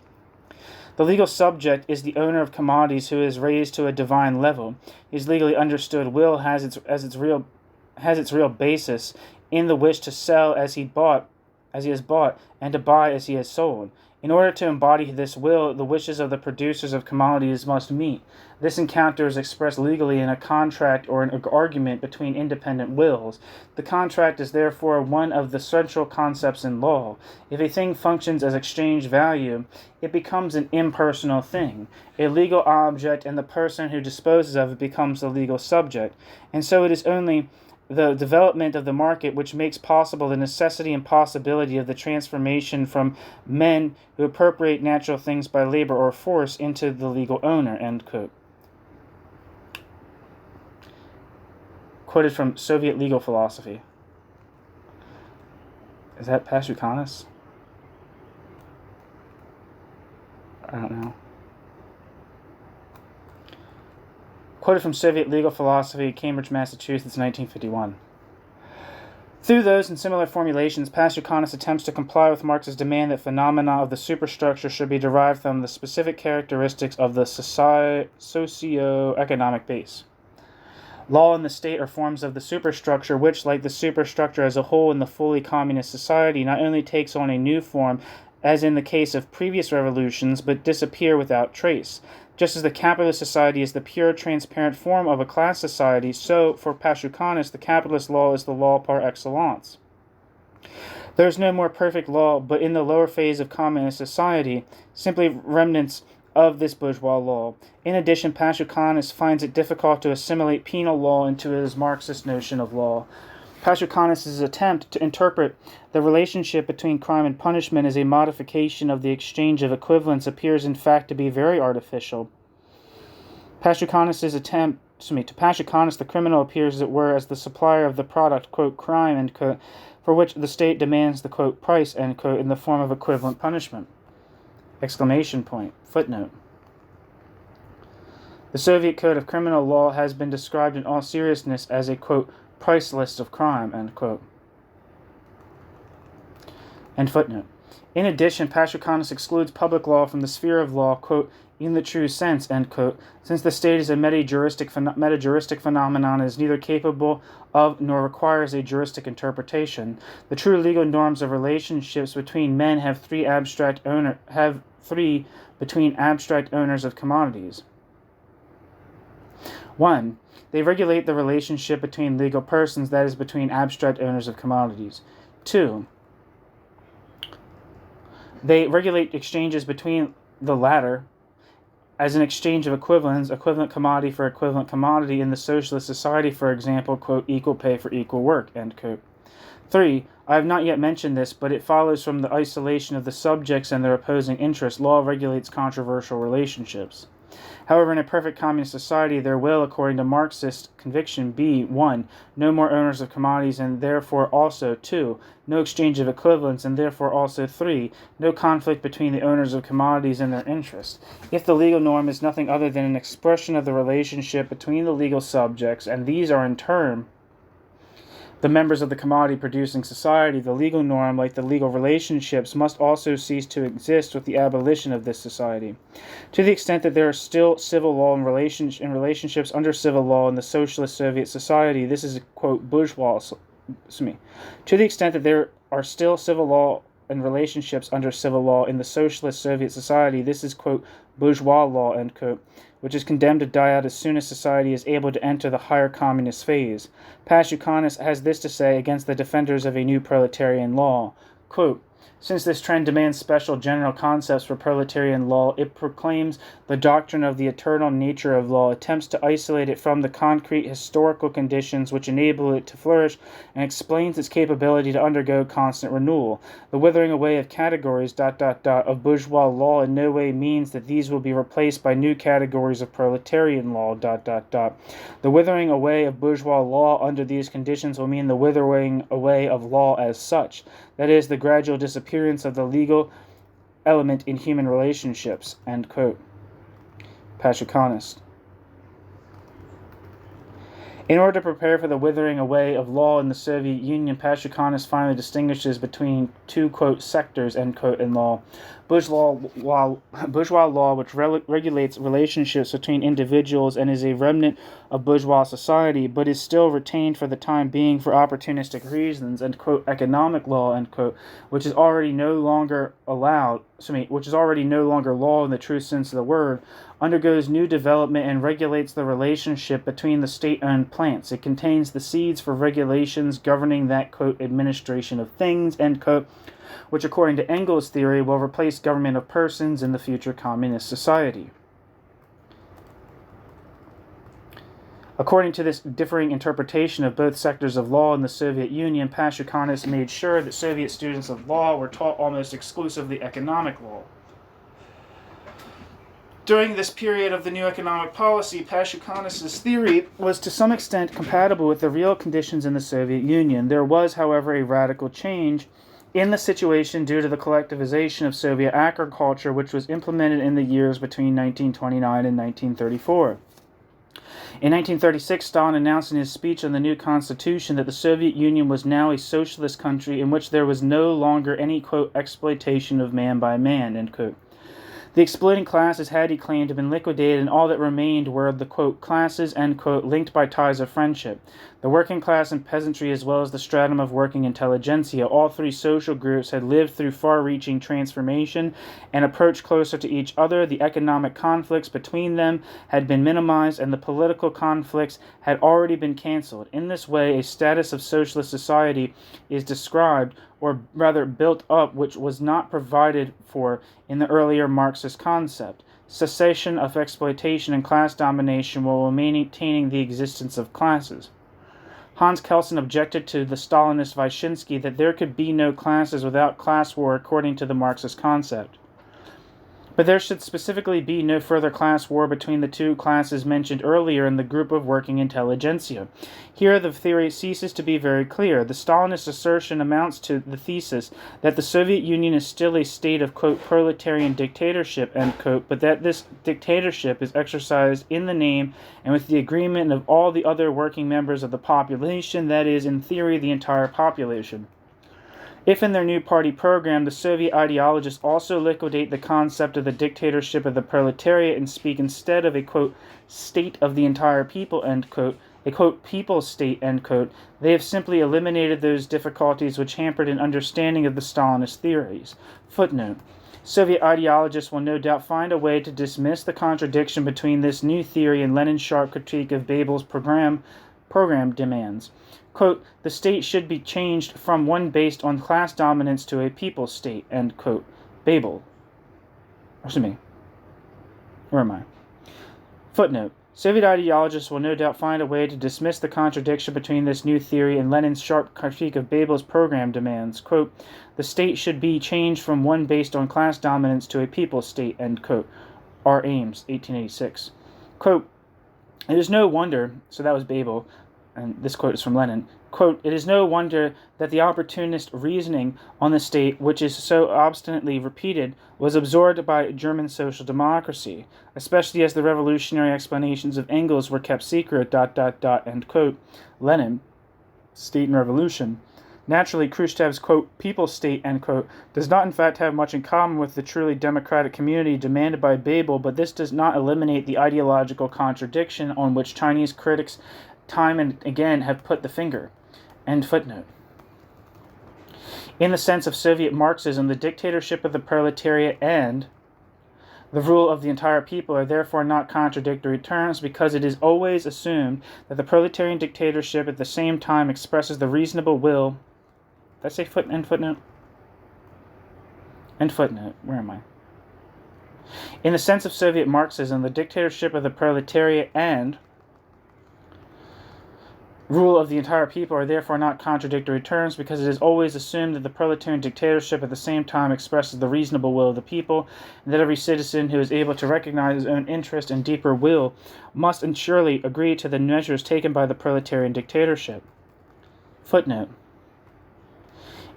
The legal subject is the owner of commodities who is raised to a divine level. His legally understood will has its real basis in the wish to sell as he has bought, and to buy as he has sold. In order to embody this will, the wishes of the producers of commodities must meet. This encounter is expressed legally in a contract or an argument between independent wills. The contract is therefore one of the central concepts in law. If a thing functions as exchange value, it becomes an impersonal thing, a legal object, and the person who disposes of it becomes the legal subject. And so it is only the development of the market which makes possible the necessity and possibility of the transformation from men who appropriate natural things by labor or force into the legal owner. End quote. Quoted from Soviet Legal Philosophy. Is that Pashukanis? I don't know. Quoted from Soviet Legal Philosophy, Cambridge, Massachusetts, 1951. Through those and similar formulations, Pashukanis attempts to comply with Marx's demand that phenomena of the superstructure should be derived from the specific characteristics of the socio-economic base. Law and the state are forms of the superstructure which, like the superstructure as a whole in the fully communist society, not only takes on a new form, as in the case of previous revolutions, but disappear without trace. Just as the capitalist society is the pure, transparent form of a class society, so, for Pashukanis, the capitalist law is the law par excellence. There is no more perfect law, but in the lower phase of communist society, simply remnants of this bourgeois law. In addition, Pashukanis finds it difficult to assimilate penal law into his Marxist notion of law. Pashukanis' attempt to interpret the relationship between crime and punishment as a modification of the exchange of equivalents appears in fact to be very artificial. To Pashukanis, the criminal appears, as it were, as the supplier of the product, quote, crime, end quote, for which the state demands the, quote, price, end quote, in the form of equivalent punishment. Exclamation point. Footnote. The Soviet Code of Criminal Law has been described in all seriousness as a, quote, price list of crime, end quote. End footnote. In addition, Pashukanis excludes public law from the sphere of law, quote, in the true sense, end quote, since the state is a metajuristic phenomenon and is neither capable of nor requires a juristic interpretation. The true legal norms of relationships between men have three between abstract owners of commodities. 1. They regulate the relationship between legal persons, that is, between abstract owners of commodities. 2. They regulate exchanges between the latter as an exchange of equivalents, equivalent commodity for equivalent commodity in the socialist society, for example, quote, equal pay for equal work, end quote. 3. I have not yet mentioned this, but it follows from the isolation of the subjects and their opposing interests. Law regulates controversial relationships. However, in a perfect communist society, there will, according to Marxist conviction, be 1. No more owners of commodities, and therefore also 2. No exchange of equivalents, and therefore also 3. No conflict between the owners of commodities and their interests. If the legal norm is nothing other than an expression of the relationship between the legal subjects, and these are in turn the members of the commodity-producing society, the legal norm, like the legal relationships, must also cease to exist with the abolition of this society. To the extent that there are still civil law and relationships under civil law in the socialist Soviet society, this is, quote, bourgeois. To the extent that there are still civil law and relationships under civil law in the socialist Soviet society, this is, quote, bourgeois law, end quote, which is condemned to die out as soon as society is able to enter the higher communist phase. Pashukanis has this to say against the defenders of a new proletarian law. Quote, since this trend demands special general concepts for proletarian law, it proclaims the doctrine of the eternal nature of law, attempts to isolate it from the concrete historical conditions which enable it to flourish, and explains its capability to undergo constant renewal. The withering away of categories ... of bourgeois law in no way means that these will be replaced by new categories of proletarian law ... The withering away of bourgeois law under these conditions will mean the withering away of law as such. That is, the gradual disappearance of the legal element in human relationships, end quote. Pashukanist. In order to prepare for the withering away of law in the Soviet Union, Pashukanist finally distinguishes between two, quote, sectors, end quote, in law. Bourgeois law, which regulates relationships between individuals and is a remnant of bourgeois society, but is still retained for the time being for opportunistic reasons, and, quote, economic law, end quote, which is already no longer law in the true sense of the word, undergoes new development and regulates the relationship between the state-owned plants. It contains the seeds for regulations governing that, quote, administration of things, end quote, which according to Engels' theory will replace government of persons in the future communist society. According to this differing interpretation of both sectors of law in the Soviet Union, Pashukanist made sure that Soviet students of law were taught almost exclusively economic law. During this period of the new economic policy, Pashukanist's theory was to some extent compatible with the real conditions in the Soviet Union. There was, however, a radical change in the situation due to the collectivization of Soviet agriculture, which was implemented in the years between 1929 and 1934. In 1936, Stalin announced in his speech on the new constitution that the Soviet Union was now a socialist country in which there was no longer any, quote, exploitation of man by man, end quote. The exploiting classes had, he claimed, been liquidated, and all that remained were the, quote, classes, end quote, linked by ties of friendship. The working class and peasantry, as well as the stratum of working intelligentsia, all three social groups had lived through far-reaching transformation and approached closer to each other. The economic conflicts between them had been minimized, and the political conflicts had already been canceled. In this way, a status of socialist society is described, or rather built up, which was not provided for in the earlier Marxist concept. Cessation of exploitation and class domination while maintaining the existence of classes. Hans Kelsen objected to the Stalinist Vyshinsky that there could be no classes without class war according to the Marxist concept. But there should specifically be no further class war between the two classes mentioned earlier in the group of working intelligentsia. Here the theory ceases to be very clear. The Stalinist assertion amounts to the thesis that the Soviet Union is still a state of, quote, proletarian dictatorship, end quote, but that this dictatorship is exercised in the name and with the agreement of all the other working members of the population, that is, in theory, the entire population. If in their new party program the Soviet ideologists also liquidate the concept of the dictatorship of the proletariat and speak instead of a, quote, state of the entire people, end quote, a, quote, people state, end quote, they have simply eliminated those difficulties which hampered an understanding of the Stalinist theories. Footnote. Soviet ideologists will no doubt find a way to dismiss the contradiction between this new theory and Lenin's sharp critique of Babel's program demands. Quote, the state should be changed from one based on class dominance to a people state, end quote. Where am I? Footnote. Soviet ideologists will no doubt find a way to dismiss the contradiction between this new theory and Lenin's sharp critique of Babel's program demands. Quote, the state should be changed from one based on class dominance to a people's state, end quote. R. Ames, 1886. Quote, it is no wonder, so that was Babel, and this quote is from Lenin, quote, it is no wonder that the opportunist reasoning on the state, which is so obstinately repeated, was absorbed by German social democracy, especially as the revolutionary explanations of Engels were kept secret, ... end quote. Lenin, State and Revolution. Naturally, Khrushchev's, quote, people's state, end quote, does not in fact have much in common with the truly democratic community demanded by Babel, but this does not eliminate the ideological contradiction on which Chinese critics time and again have put the finger. End footnote. In the sense of Soviet Marxism, the dictatorship of the proletariat and the rule of the entire people are therefore not contradictory terms, because it is always assumed that the proletarian dictatorship at the same time expresses the reasonable will. Did I say end footnote? End footnote. Where am I? In the sense of Soviet Marxism, the dictatorship of the proletariat and rule of the entire people are therefore not contradictory terms, because it is always assumed that the proletarian dictatorship at the same time expresses the reasonable will of the people, and that every citizen who is able to recognize his own interest and deeper will must and surely agree to the measures taken by the proletarian dictatorship. Footnote.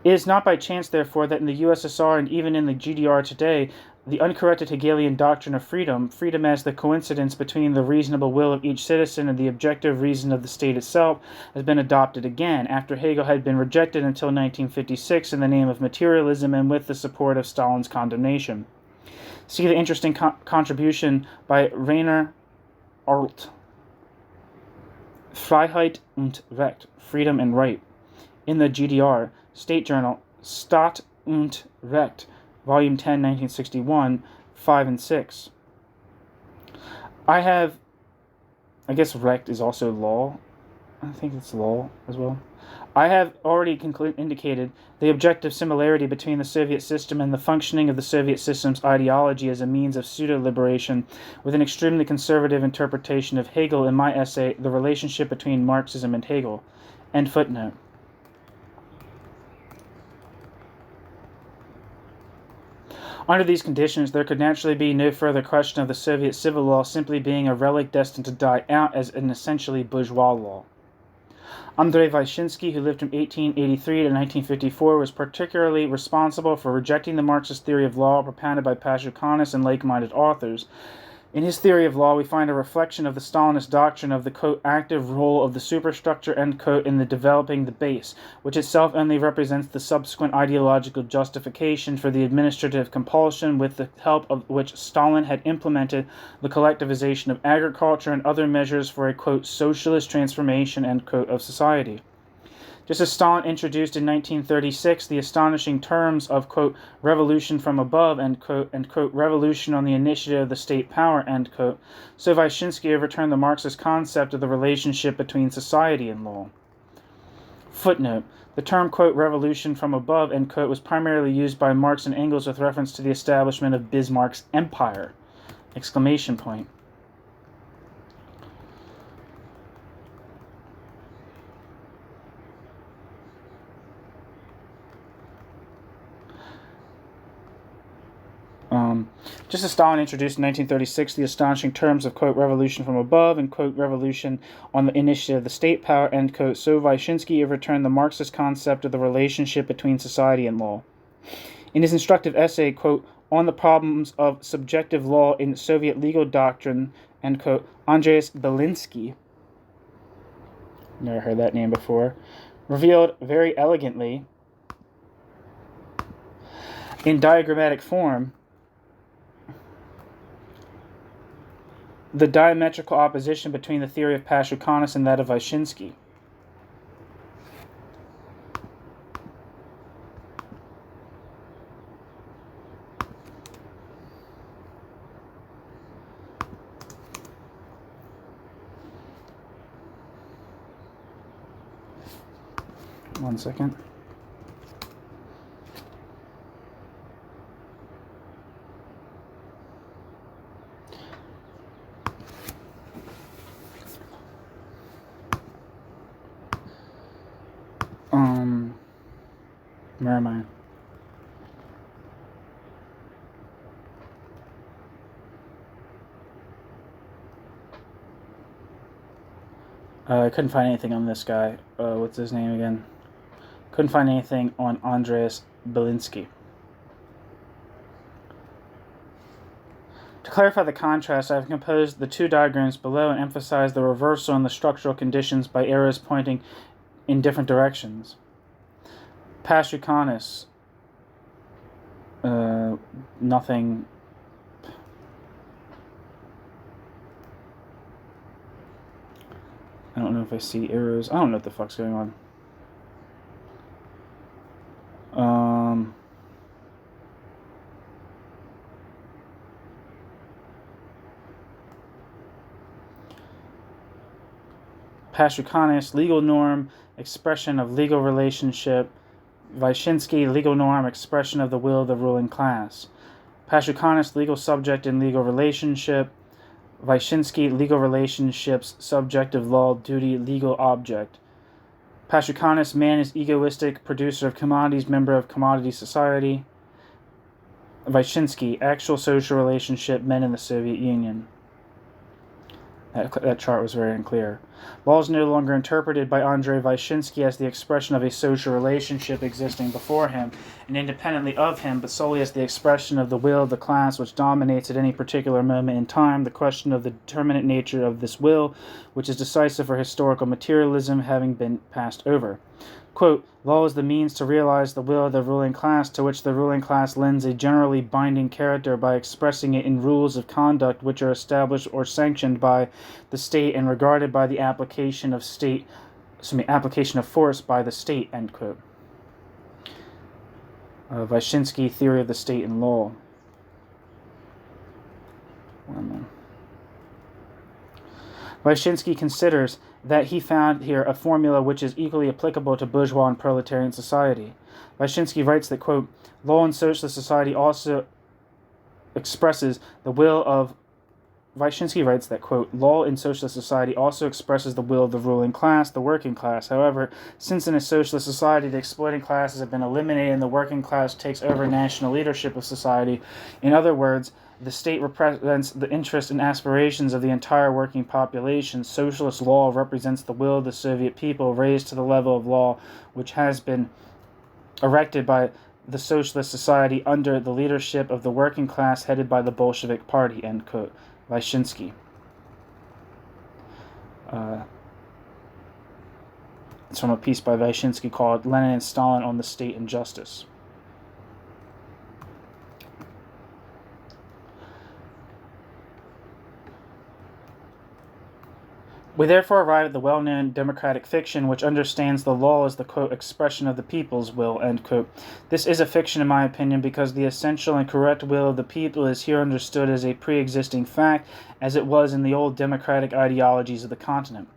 It is not by chance, therefore, that in the USSR and even in the GDR today, the uncorrected Hegelian doctrine of freedom as the coincidence between the reasonable will of each citizen and the objective reason of the state itself, has been adopted again, after Hegel had been rejected until 1956 in the name of materialism and with the support of Stalin's condemnation. See the interesting contribution by Rainer Arlt, Freiheit und Recht, Freedom and Right, in the GDR, State Journal, Staat und Recht, Volume 10, 1961, 5 and 6. I guess Recht is also law. I think it's law as well. I have already indicated the objective similarity between the Soviet system and the functioning of the Soviet system's ideology as a means of pseudo-liberation, with an extremely conservative interpretation of Hegel in my essay, The Relationship Between Marxism and Hegel. End footnote. Under these conditions, there could naturally be no further question of the Soviet civil law simply being a relic destined to die out as an essentially bourgeois law. Andrei Vyshinsky, who lived from 1883 to 1954, was particularly responsible for rejecting the Marxist theory of law propounded by Pashukanis and like-minded authors. In his theory of law, we find a reflection of the Stalinist doctrine of the, quote, active role of the superstructure, end quote, in the developing the base, which itself only represents the subsequent ideological justification for the administrative compulsion with the help of which Stalin had implemented the collectivization of agriculture and other measures for a, quote, socialist transformation, end quote, of society. Just as Stalin introduced in 1936 the astonishing terms of, quote, revolution from above, end quote, revolution on the initiative of the state power, end quote, so Vyshinsky overturned the Marxist concept of the relationship between society and law. Footnote. The term, quote, revolution from above, end quote, was primarily used by Marx and Engels with reference to the establishment of Bismarck's empire! Exclamation point. Just as Stalin introduced in 1936 the astonishing terms of, quote, revolution from above and, quote, revolution on the initiative of the state power, end quote, so Vyshinsky overturned the Marxist concept of the relationship between society and law. In his instructive essay, quote, on the problems of subjective law in Soviet legal doctrine, end quote, Andreas Belinsky, never heard that name before, revealed very elegantly in diagrammatic form the diametrical opposition between the theory of Pashukanis and that of Vyshinsky. One second. Where am I? I couldn't find anything on this guy. What's his name again? Couldn't find anything on Andreas Belinsky. To clarify the contrast, I have composed the two diagrams below and emphasized the reversal in the structural conditions by arrows pointing in different directions. Pashukanis. Nothing. I don't know if I see arrows. I don't know what the fuck's going on. Pashukanis, legal norm, expression of legal relationship. Vyshinsky, legal norm, expression of the will of the ruling class. Pashukanis, legal subject and legal relationship. Vyshinsky, legal relationships, subjective law, duty, legal object. Pashukanis, man is egoistic, producer of commodities, member of commodity society. Vyshinsky, actual social relationship, men in the Soviet Union. That chart was very unclear. Law is no longer interpreted by Andrei Vyshinsky as the expression of a social relationship existing before him and independently of him, but solely as the expression of the will of the class which dominates at any particular moment in time, the question of the determinate nature of this will, which is decisive for historical materialism, having been passed over. Quote, law is the means to realize the will of the ruling class, to which the ruling class lends a generally binding character by expressing it in rules of conduct which are established or sanctioned by the state and regarded by the application of force by the state, end quote. Vyshinsky, Theory of the State and Law. Where am I? Vyshinsky considers that he found here a formula which is equally applicable to bourgeois and proletarian society. Vyshinsky writes that, quote, law in socialist society also expresses the will of Vyshinsky writes that, quote, law in socialist society also expresses the will of the ruling class, the working class. However, since in a socialist society the exploiting classes have been eliminated and the working class takes over national leadership of society, in other words, the state represents the interests and aspirations of the entire working population. Socialist law represents the will of the Soviet people raised to the level of law which has been erected by the socialist society under the leadership of the working class headed by the Bolshevik Party, end quote. Vyshinsky. It's from a piece by Vyshinsky called Lenin and Stalin on the State and Justice. We therefore arrive at the well-known democratic fiction which understands the law as the, quote, expression of the people's will, end quote. This is a fiction in my opinion because the essential and correct will of the people is here understood as a pre-existing fact as it was in the old democratic ideologies of the continent.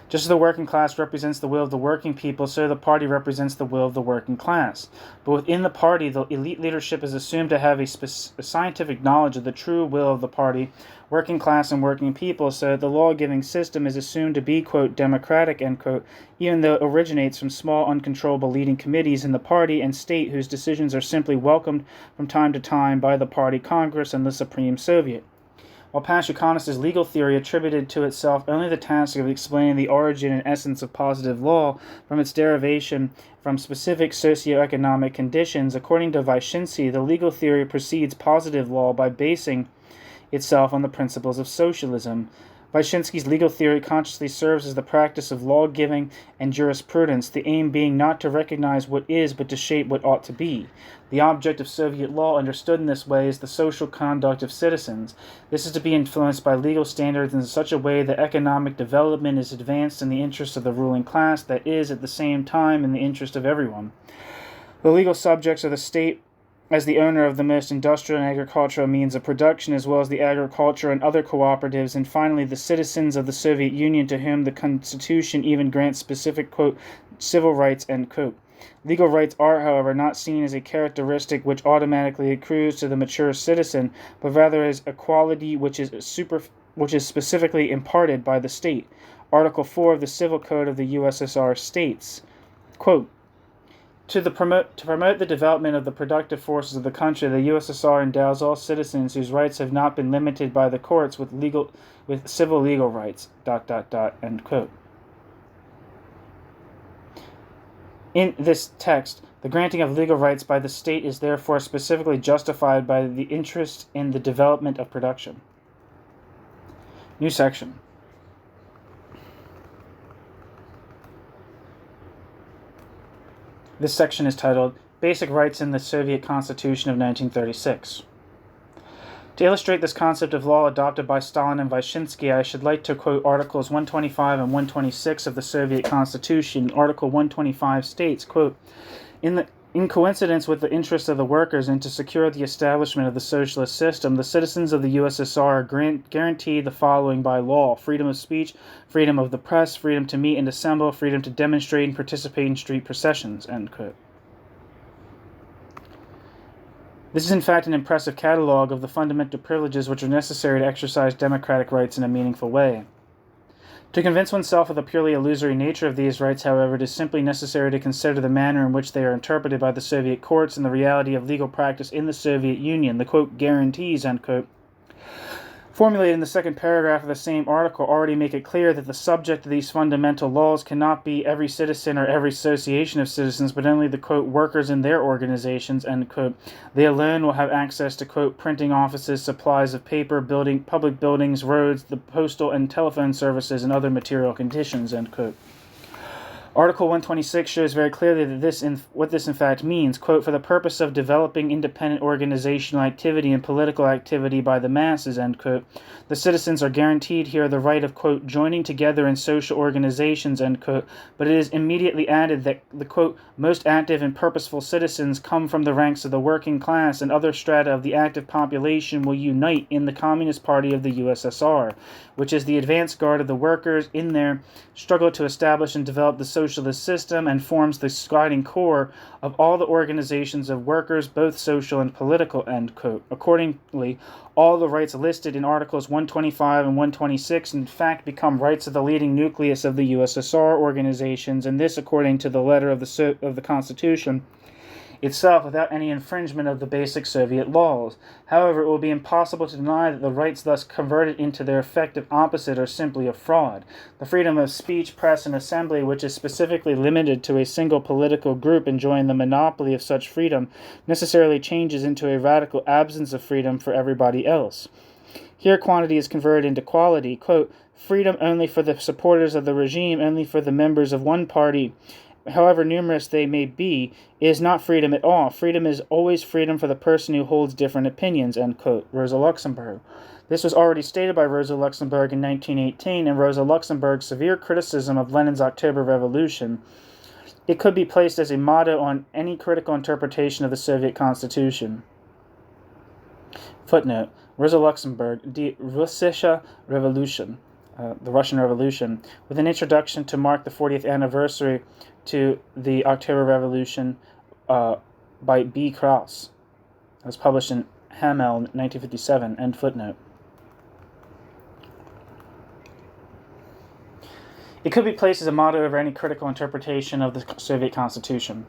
Just as the working class represents the will of the working people, so the party represents the will of the working class. But within the party, the elite leadership is assumed to have a scientific knowledge of the true will of the party, working class and working people, so that the law-giving system is assumed to be, quote, democratic, end quote, even though it originates from small, uncontrollable leading committees in the party and state whose decisions are simply welcomed from time to time by the party Congress and the Supreme Soviet. While Pashukanis' legal theory attributed to itself only the task of explaining the origin and essence of positive law from its derivation from specific socioeconomic conditions, according to Vyshinsky, the legal theory precedes positive law by basing itself on the principles of socialism. Vyshinsky's legal theory consciously serves as the practice of law-giving and jurisprudence, the aim being not to recognize what is, but to shape what ought to be. The object of Soviet law, understood in this way, is the social conduct of citizens. This is to be influenced by legal standards in such a way that economic development is advanced in the interest of the ruling class, that is, at the same time, in the interest of everyone. The legal subjects are the state, as the owner of the most industrial and agricultural means of production, as well as the agriculture and other cooperatives, and finally the citizens of the Soviet Union, to whom the Constitution even grants specific, quote, civil rights, end quote. Legal rights are, however, not seen as a characteristic which automatically accrues to the mature citizen, but rather as a quality which is specifically imparted by the state. Article 4 of the Civil Code of the USSR states, quote, To promote the development of the productive forces of the country, the USSR endows all citizens whose rights have not been limited by the courts with civil legal rights. ... End quote. In this text, the granting of legal rights by the state is therefore specifically justified by the interest in the development of production. New section. This section is titled Basic Rights in the Soviet Constitution of 1936. To illustrate this concept of law adopted by Stalin and Vyshinsky, I should like to quote Articles 125 and 126 of the Soviet Constitution. Article 125 states, quote, In coincidence with the interests of the workers and to secure the establishment of the socialist system, the citizens of the USSR are guaranteed the following by law: freedom of speech, freedom of the press, freedom to meet and assemble, freedom to demonstrate and participate in street processions, end quote. This is in fact an impressive catalog of the fundamental privileges which are necessary to exercise democratic rights in a meaningful way. To convince oneself of the purely illusory nature of these rights, however, it is simply necessary to consider the manner in which they are interpreted by the Soviet courts and the reality of legal practice in the Soviet Union. The, quote, guarantees, end quote, formulated in the second paragraph of the same article already make it clear that the subject of these fundamental laws cannot be every citizen or every association of citizens, but only the, quote, workers in their organizations, end quote. They alone will have access to, quote, printing offices, supplies of paper, public buildings, roads, the postal and telephone services, and other material conditions, end quote. Article 126 shows very clearly that what this in fact means, quote, for the purpose of developing independent organizational activity and political activity by the masses, end quote, the citizens are guaranteed here the right of, quote, joining together in social organizations, end quote, but it is immediately added that the, quote, most active and purposeful citizens come from the ranks of the working class and other strata of the active population will unite in the Communist Party of the USSR, which is the advance guard of the workers in their struggle to establish and develop the socialist system and forms the guiding core of all the organizations of workers, both social and political, end quote. Accordingly, all the rights listed in Articles 125 and 126 in fact become rights of the leading nucleus of the USSR organizations, and this according to the letter of the Constitution itself without any infringement of the basic Soviet laws. However, it will be impossible to deny that the rights thus converted into their effective opposite are simply a fraud. The freedom of speech, press, and assembly, which is specifically limited to a single political group enjoying the monopoly of such freedom, necessarily changes into a radical absence of freedom for everybody else. Here quantity is converted into quality, quote, freedom only for the supporters of the regime, only for the members of one party, however numerous they may be, is not freedom at all. Freedom is always freedom for the person who holds different opinions, end quote. Rosa Luxemburg. This was already stated by Rosa Luxemburg in 1918, and Rosa Luxemburg's severe criticism of Lenin's October Revolution. It could be placed as a motto on any critical interpretation of the Soviet Constitution. Footnote. Rosa Luxemburg, Die Russische Revolution, the Russian Revolution, with an introduction to mark the 40th anniversary to the October Revolution by B. Krauss. It was published in Hamel, 1957, end footnote. It could be placed as a motto over any critical interpretation of the Soviet Constitution.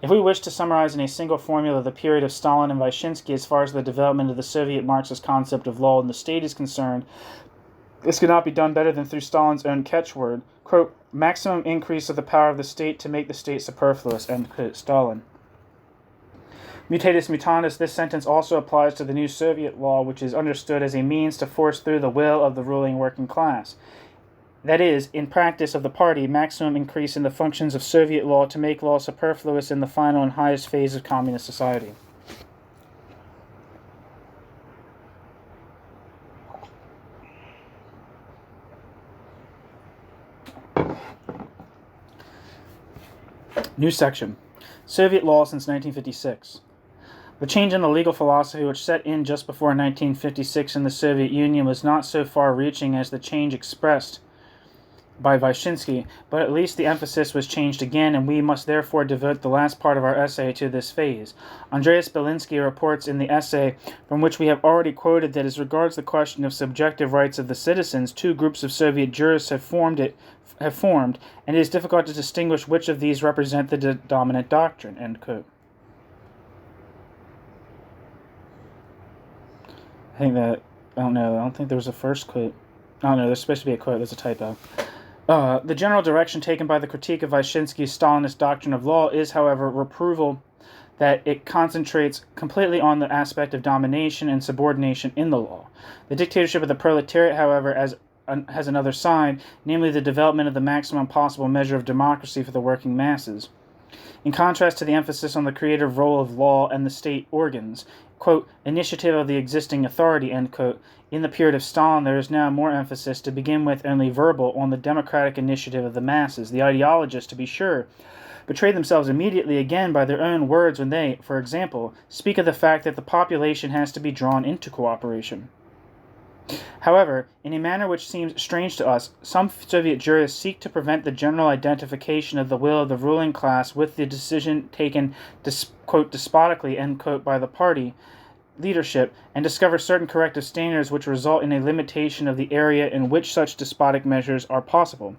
If we wish to summarize in a single formula the period of Stalin and Vyshinsky as far as the development of the Soviet Marxist concept of law in the state is concerned, this could not be done better than through Stalin's own catchword, quote, maximum increase of the power of the state to make the state superfluous, end quote, Stalin. Mutatis mutandis, this sentence also applies to the new Soviet law, which is understood as a means to force through the will of the ruling working class. That is, in practice of the party, maximum increase in the functions of Soviet law to make law superfluous in the final and highest phase of communist society. New section. Soviet law since 1956. The change in the legal philosophy which set in just before 1956 in the Soviet Union was not so far-reaching as the change expressed by Vyshinsky, but at least the emphasis was changed again, and we must therefore devote the last part of our essay to this phase. Andreas Belinsky reports in the essay from which we have already quoted that as regards the question of subjective rights of the citizens, two groups of Soviet jurists have have formed, and it is difficult to distinguish which of these represent the dominant doctrine, end quote. I don't think there was a first quote. I don't know, there's supposed to be a quote, there's a typo. The general direction taken by the critique of Wyszynski's Stalinist doctrine of law is, however, reproval that it concentrates completely on the aspect of domination and subordination in the law. The dictatorship of the proletariat, however, has another side, namely the development of the maximum possible measure of democracy for the working masses. In contrast to the emphasis on the creative role of law and the state organs, quote, initiative of the existing authority, end quote, in the period of Stalin there is now more emphasis, to begin with only verbal, on the democratic initiative of the masses. The ideologists, to be sure, betray themselves immediately again by their own words when they, for example, speak of the fact that the population has to be drawn into cooperation. However, in a manner which seems strange to us, some Soviet jurists seek to prevent the general identification of the will of the ruling class with the decision taken, quote, despotically, end quote, by the party leadership, and discover certain corrective standards which result in a limitation of the area in which such despotic measures are possible.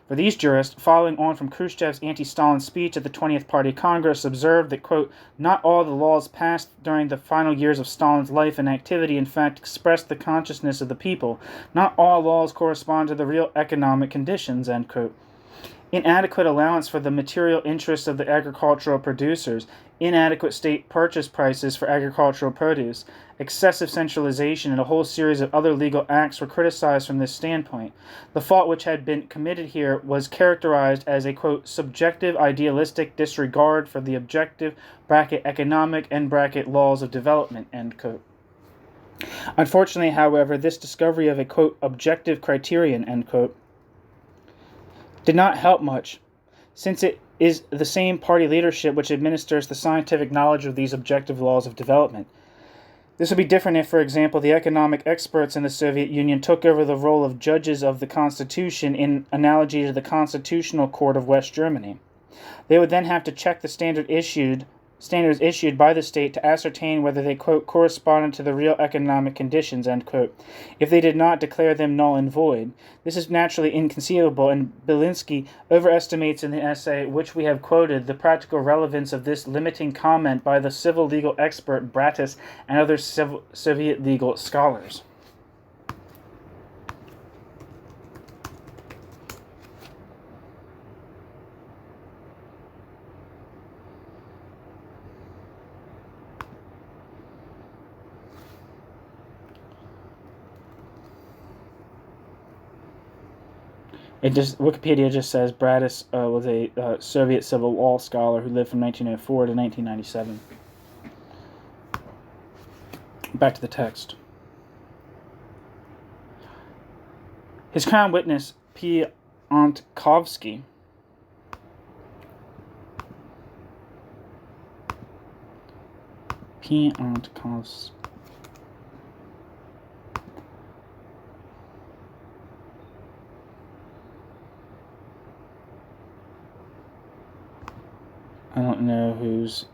For these jurists, following on from Khrushchev's anti-Stalin speech at the 20th Party Congress, observed that, quote, not all the laws passed during the final years of Stalin's life and activity in fact expressed the consciousness of the people. Not all laws correspond to the real economic conditions, end quote. Inadequate allowance for the material interests of the agricultural producers, inadequate state purchase prices for agricultural produce, excessive centralization, and a whole series of other legal acts were criticized from this standpoint. The fault which had been committed here was characterized as a, quote, subjective idealistic disregard for the objective bracket economic end bracket laws of development, end quote. Unfortunately, however, this discovery of a, quote, objective criterion, end quote, did not help much, since it is the same party leadership which administers the scientific knowledge of these objective laws of development. This would be different if, for example, the economic experts in the Soviet Union took over the role of judges of the Constitution in analogy to the Constitutional Court of West Germany. They would then have to check the standards issued by the state to ascertain whether they, quote, corresponded to the real economic conditions, end quote. If they did not, declare them null and void. This is naturally inconceivable, and Belinsky overestimates in the essay which we have quoted the practical relevance of this limiting comment by the civil legal expert Bratis and other Soviet legal scholars. Wikipedia just says Bratis was a Soviet civil law scholar who lived from 1904 to 1997. Back to the text. His crown witness, Piątkowski, I don't know who's...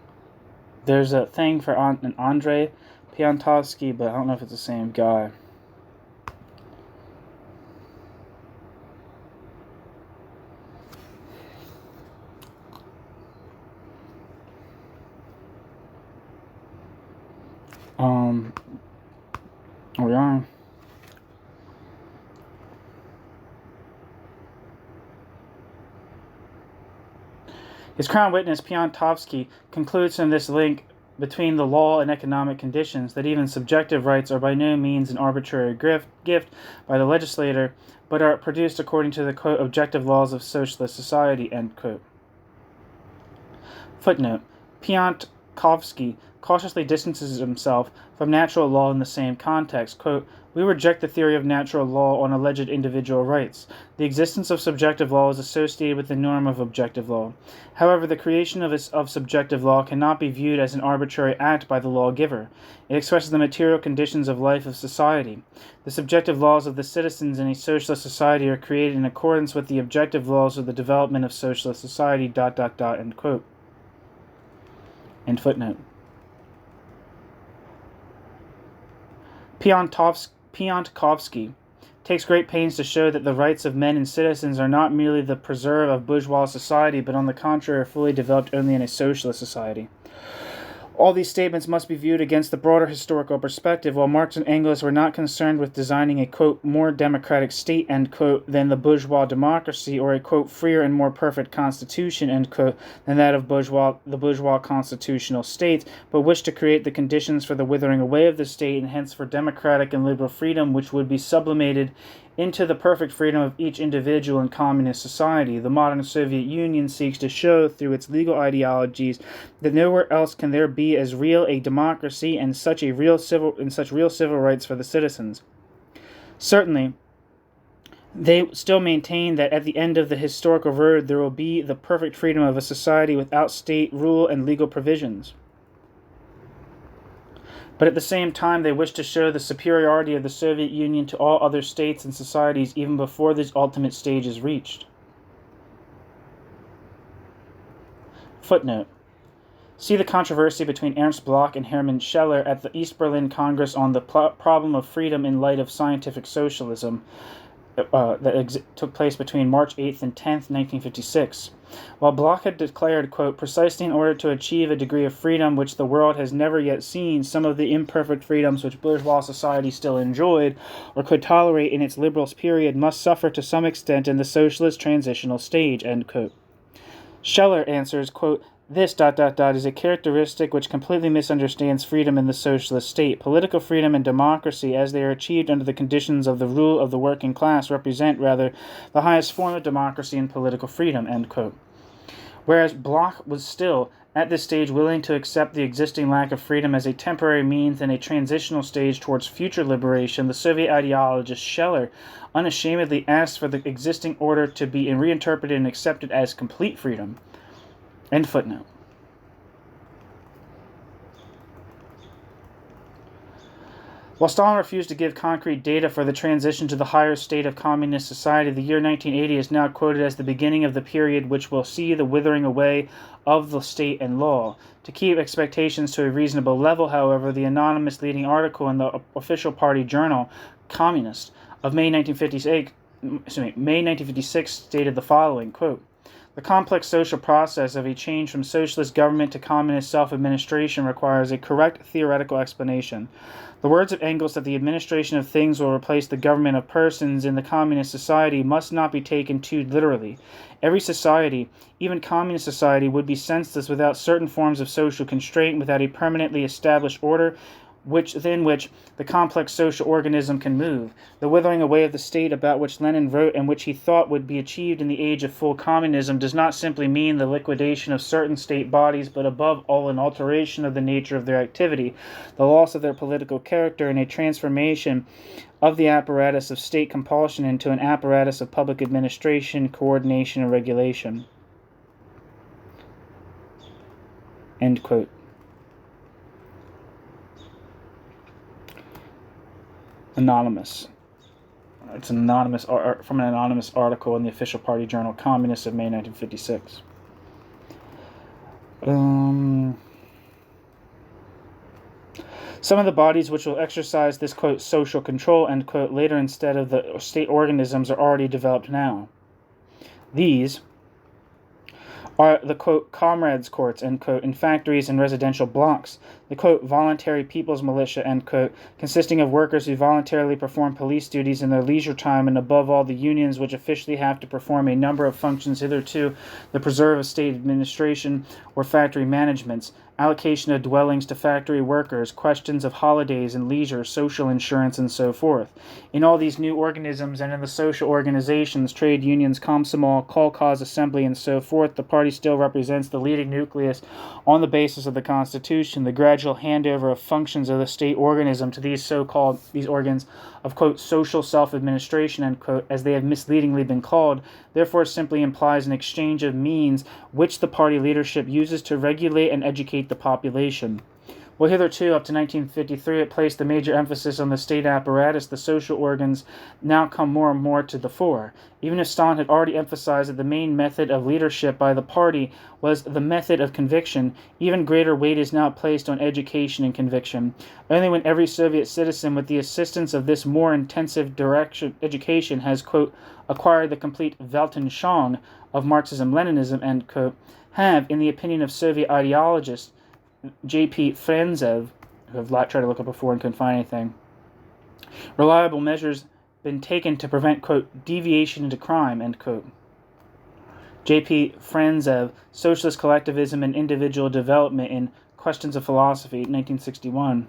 There's a thing for an Andrei Piątkowski, but I don't know if it's the same guy. Are we on? His crown witness, Piątkowski, concludes from this link between the law and economic conditions that even subjective rights are by no means an arbitrary gift by the legislator, but are produced according to the, quote, objective laws of socialist society, end quote. Footnote. Piątkowski cautiously distances himself from natural law in the same context. Quote, we reject the theory of natural law on alleged individual rights. The existence of subjective law is associated with the norm of objective law. However, the creation of subjective law cannot be viewed as an arbitrary act by the lawgiver. It expresses the material conditions of life of society. The subjective laws of the citizens in a socialist society are created in accordance with the objective laws of the development of socialist society, ... end quote. End footnote. Piątkowski takes great pains to show that the rights of men and citizens are not merely the preserve of bourgeois society, but on the contrary are fully developed only in a socialist society. All these statements must be viewed against the broader historical perspective. While Marx and Engels were not concerned with designing a, quote, more democratic state, end quote, than the bourgeois democracy, or a, quote, freer and more perfect constitution, end quote, than that of the bourgeois constitutional state, but wished to create the conditions for the withering away of the state, and hence for democratic and liberal freedom, which would be sublimated into the perfect freedom of each individual in communist society. The modern Soviet Union seeks to show through its legal ideologies that nowhere else can there be as real a democracy and such real civil rights for the citizens. Certainly, they still maintain that at the end of the historical road there will be the perfect freedom of a society without state rule and legal provisions. But at the same time, they wish to show the superiority of the Soviet Union to all other states and societies even before this ultimate stage is reached. Footnote. See the controversy between Ernst Bloch and Hermann Scheller at the East Berlin Congress on the problem of freedom in light of scientific socialism that took place between March 8th and 10th, 1956. While Bloch had declared, quote, precisely in order to achieve a degree of freedom which the world has never yet seen, some of the imperfect freedoms which bourgeois society still enjoyed or could tolerate in its liberal period must suffer to some extent in the socialist transitional stage, end quote. Scheller answers, quote, this, is a characteristic which completely misunderstands freedom in the socialist state. Political freedom and democracy, as they are achieved under the conditions of the rule of the working class, represent, rather, the highest form of democracy and political freedom, end quote. Whereas Bloch was still, at this stage, willing to accept the existing lack of freedom as a temporary means and a transitional stage towards future liberation, the Soviet ideologist Scheller unashamedly asked for the existing order to be reinterpreted and accepted as complete freedom. End footnote. While Stalin refused to give concrete data for the transition to the higher state of communist society, the year 1980 is now quoted as the beginning of the period which will see the withering away of the state and law. To keep expectations to a reasonable level, however, the anonymous leading article in the official party journal, Communist, of May 1956 stated the following, quote, the complex social process of a change from socialist government to communist self-administration requires a correct theoretical explanation. The words of Engels that the administration of things will replace the government of persons in the communist society must not be taken too literally. Every society, even communist society, would be senseless without certain forms of social constraint, without a permanently established order within which the complex social organism can move. The withering away of the state about which Lenin wrote and which he thought would be achieved in the age of full communism does not simply mean the liquidation of certain state bodies, but above all an alteration of the nature of their activity, the loss of their political character, and a transformation of the apparatus of state compulsion into an apparatus of public administration, coordination, and regulation. End quote. Anonymous. It's an anonymous from an anonymous article in the official party journal Communist of May 1956. Some of the bodies which will exercise this, quote, social control, end quote, later instead of the state organisms are already developed now. These are the, quote, comrades courts, end quote, in factories and residential blocks, the, quote, voluntary people's militia, end quote, consisting of workers who voluntarily perform police duties in their leisure time, and above all the unions which officially have to perform a number of functions hitherto the preserve of state administration or factory managements, allocation of dwellings to factory workers, questions of holidays and leisure, social insurance, and so forth. In all these new organisms and in the social organizations, trade unions, Komsomol, Kolkhoz Assembly, and so forth, the party still represents the leading nucleus on the basis of the Constitution. The gradual handover of functions of the state organism to these organs of, quote, social self-administration, end quote, as they have misleadingly been called, therefore simply implies an exchange of means which the party leadership uses to regulate and educate the population. Well, hitherto, up to 1953, it placed the major emphasis on the state apparatus. The social organs now come more and more to the fore. Even if Stalin had already emphasized that the main method of leadership by the party was the method of conviction, even greater weight is now placed on education and conviction. Only when every Soviet citizen, with the assistance of this more intensive education, has, quote, acquired the complete Weltanschauung of Marxism-Leninism, end quote, have, in the opinion of Soviet ideologists, J.P. Frentzev, who I've tried to look up before and couldn't find anything, reliable measures been taken to prevent, quote, deviation into crime, end quote. J.P. Frentzev, Socialist Collectivism and Individual Development in Questions of Philosophy, 1961.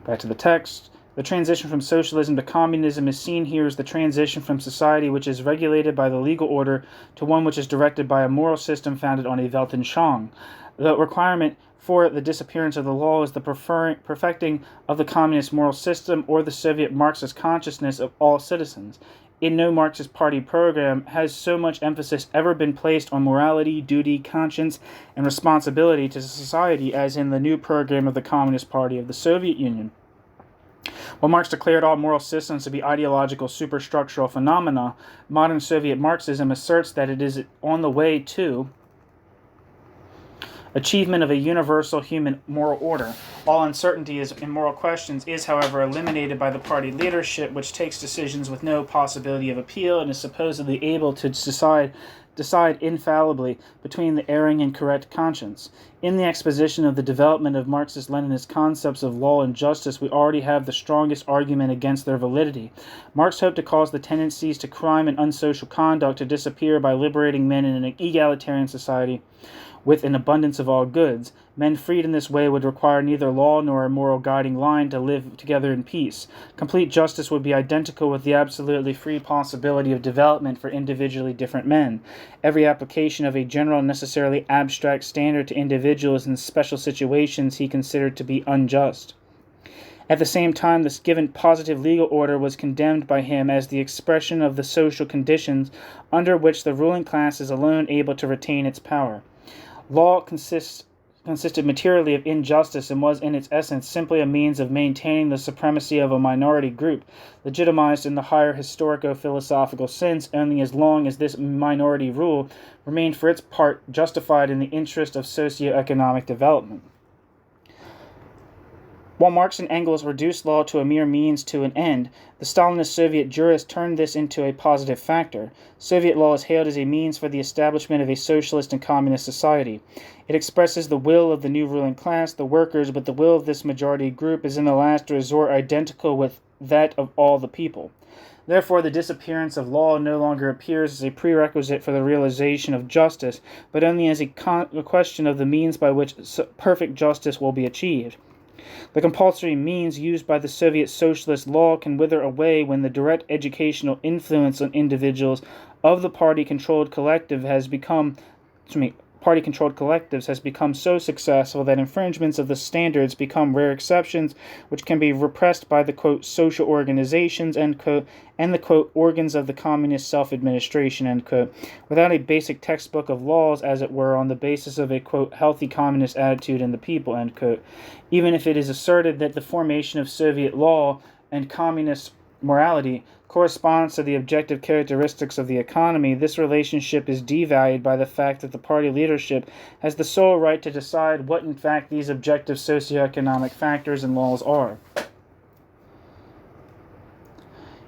Back to the text. The transition from socialism to communism is seen here as the transition from society which is regulated by the legal order to one which is directed by a moral system founded on a Weltanschauung. The requirement for the disappearance of the law is the perfecting of the communist moral system or the Soviet Marxist consciousness of all citizens. In no Marxist party program has so much emphasis ever been placed on morality, duty, conscience, and responsibility to society as in the new program of the Communist Party of the Soviet Union. While Marx declared all moral systems to be ideological superstructural phenomena, modern Soviet Marxism asserts that it is on the way to achievement of a universal human moral order. All uncertainty in moral questions is, however, eliminated by the party leadership, which takes decisions with no possibility of appeal and is supposedly able to decide infallibly between the erring and correct conscience. In the exposition of the development of Marxist-Leninist concepts of law and justice, we already have the strongest argument against their validity. Marx hoped to cause the tendencies to crime and unsocial conduct to disappear by liberating men in an egalitarian society with an abundance of all goods. Men freed in this way would require neither law nor a moral guiding line to live together in peace. Complete justice would be identical with the absolutely free possibility of development for individually different men. Every application of a general, necessarily abstract standard to individuals in special situations he considered to be unjust. At the same time, this given positive legal order was condemned by him as the expression of the social conditions under which the ruling class is alone able to retain its power. Law consisted materially of injustice and was in its essence simply a means of maintaining the supremacy of a minority group, legitimized in the higher historico-philosophical sense only as long as this minority rule remained for its part justified in the interest of socio-economic development. While Marx and Engels reduced law to a mere means to an end, the Stalinist Soviet jurists turned this into a positive factor. Soviet law is hailed as a means for the establishment of a socialist and communist society. It expresses the will of the new ruling class, the workers, but the will of this majority group is in the last resort identical with that of all the people. Therefore, the disappearance of law no longer appears as a prerequisite for the realization of justice, but only as a question of the means by which perfect justice will be achieved. The compulsory means used by the Soviet socialist law can wither away when the direct educational influence on individuals of the party-controlled collectives has become so successful that infringements of the standards become rare exceptions which can be repressed by the, quote, social organizations, end quote, and the, quote, organs of the communist self-administration, end quote, without a basic textbook of laws, as it were, on the basis of a, quote, healthy communist attitude in the people, end quote. Even if it is asserted that the formation of Soviet law and communist morality corresponds to the objective characteristics of the economy, this relationship is devalued by the fact that the party leadership has the sole right to decide what in fact these objective socioeconomic factors and laws are.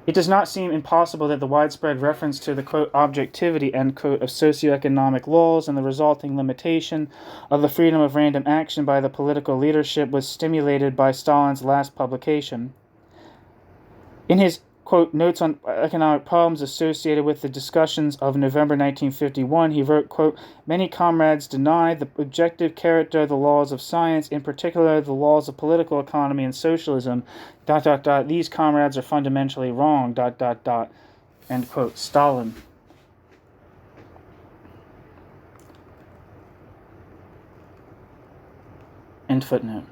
It does not seem impossible that the widespread reference to the, quote, objectivity, end quote, of socioeconomic laws and the resulting limitation of the freedom of random action by the political leadership was stimulated by Stalin's last publication. In his, quote, notes on economic problems associated with the discussions of November 1951, he wrote, quote, many comrades deny the objective character of the laws of science, in particular the laws of political economy and socialism, ... These comrades are fundamentally wrong, ... End quote. Stalin. End footnote.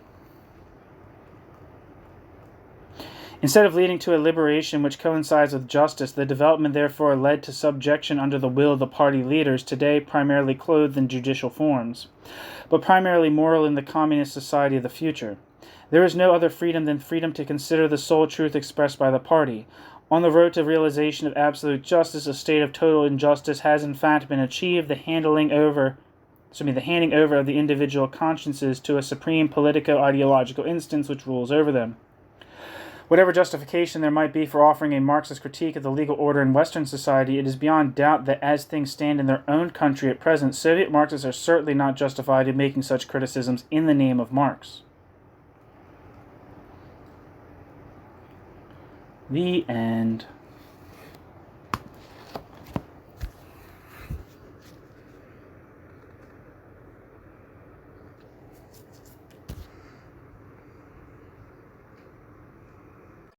Instead of leading to a liberation which coincides with justice, the development therefore led to subjection under the will of the party leaders, today primarily clothed in judicial forms, but primarily moral in the communist society of the future. There is no other freedom than freedom to consider the sole truth expressed by the party. On the road to realization of absolute justice, a state of total injustice has in fact been achieved, the handing over of the individual consciences to a supreme politico-ideological instance which rules over them. Whatever justification there might be for offering a Marxist critique of the legal order in Western society, it is beyond doubt that as things stand in their own country at present, Soviet Marxists are certainly not justified in making such criticisms in the name of Marx. The end.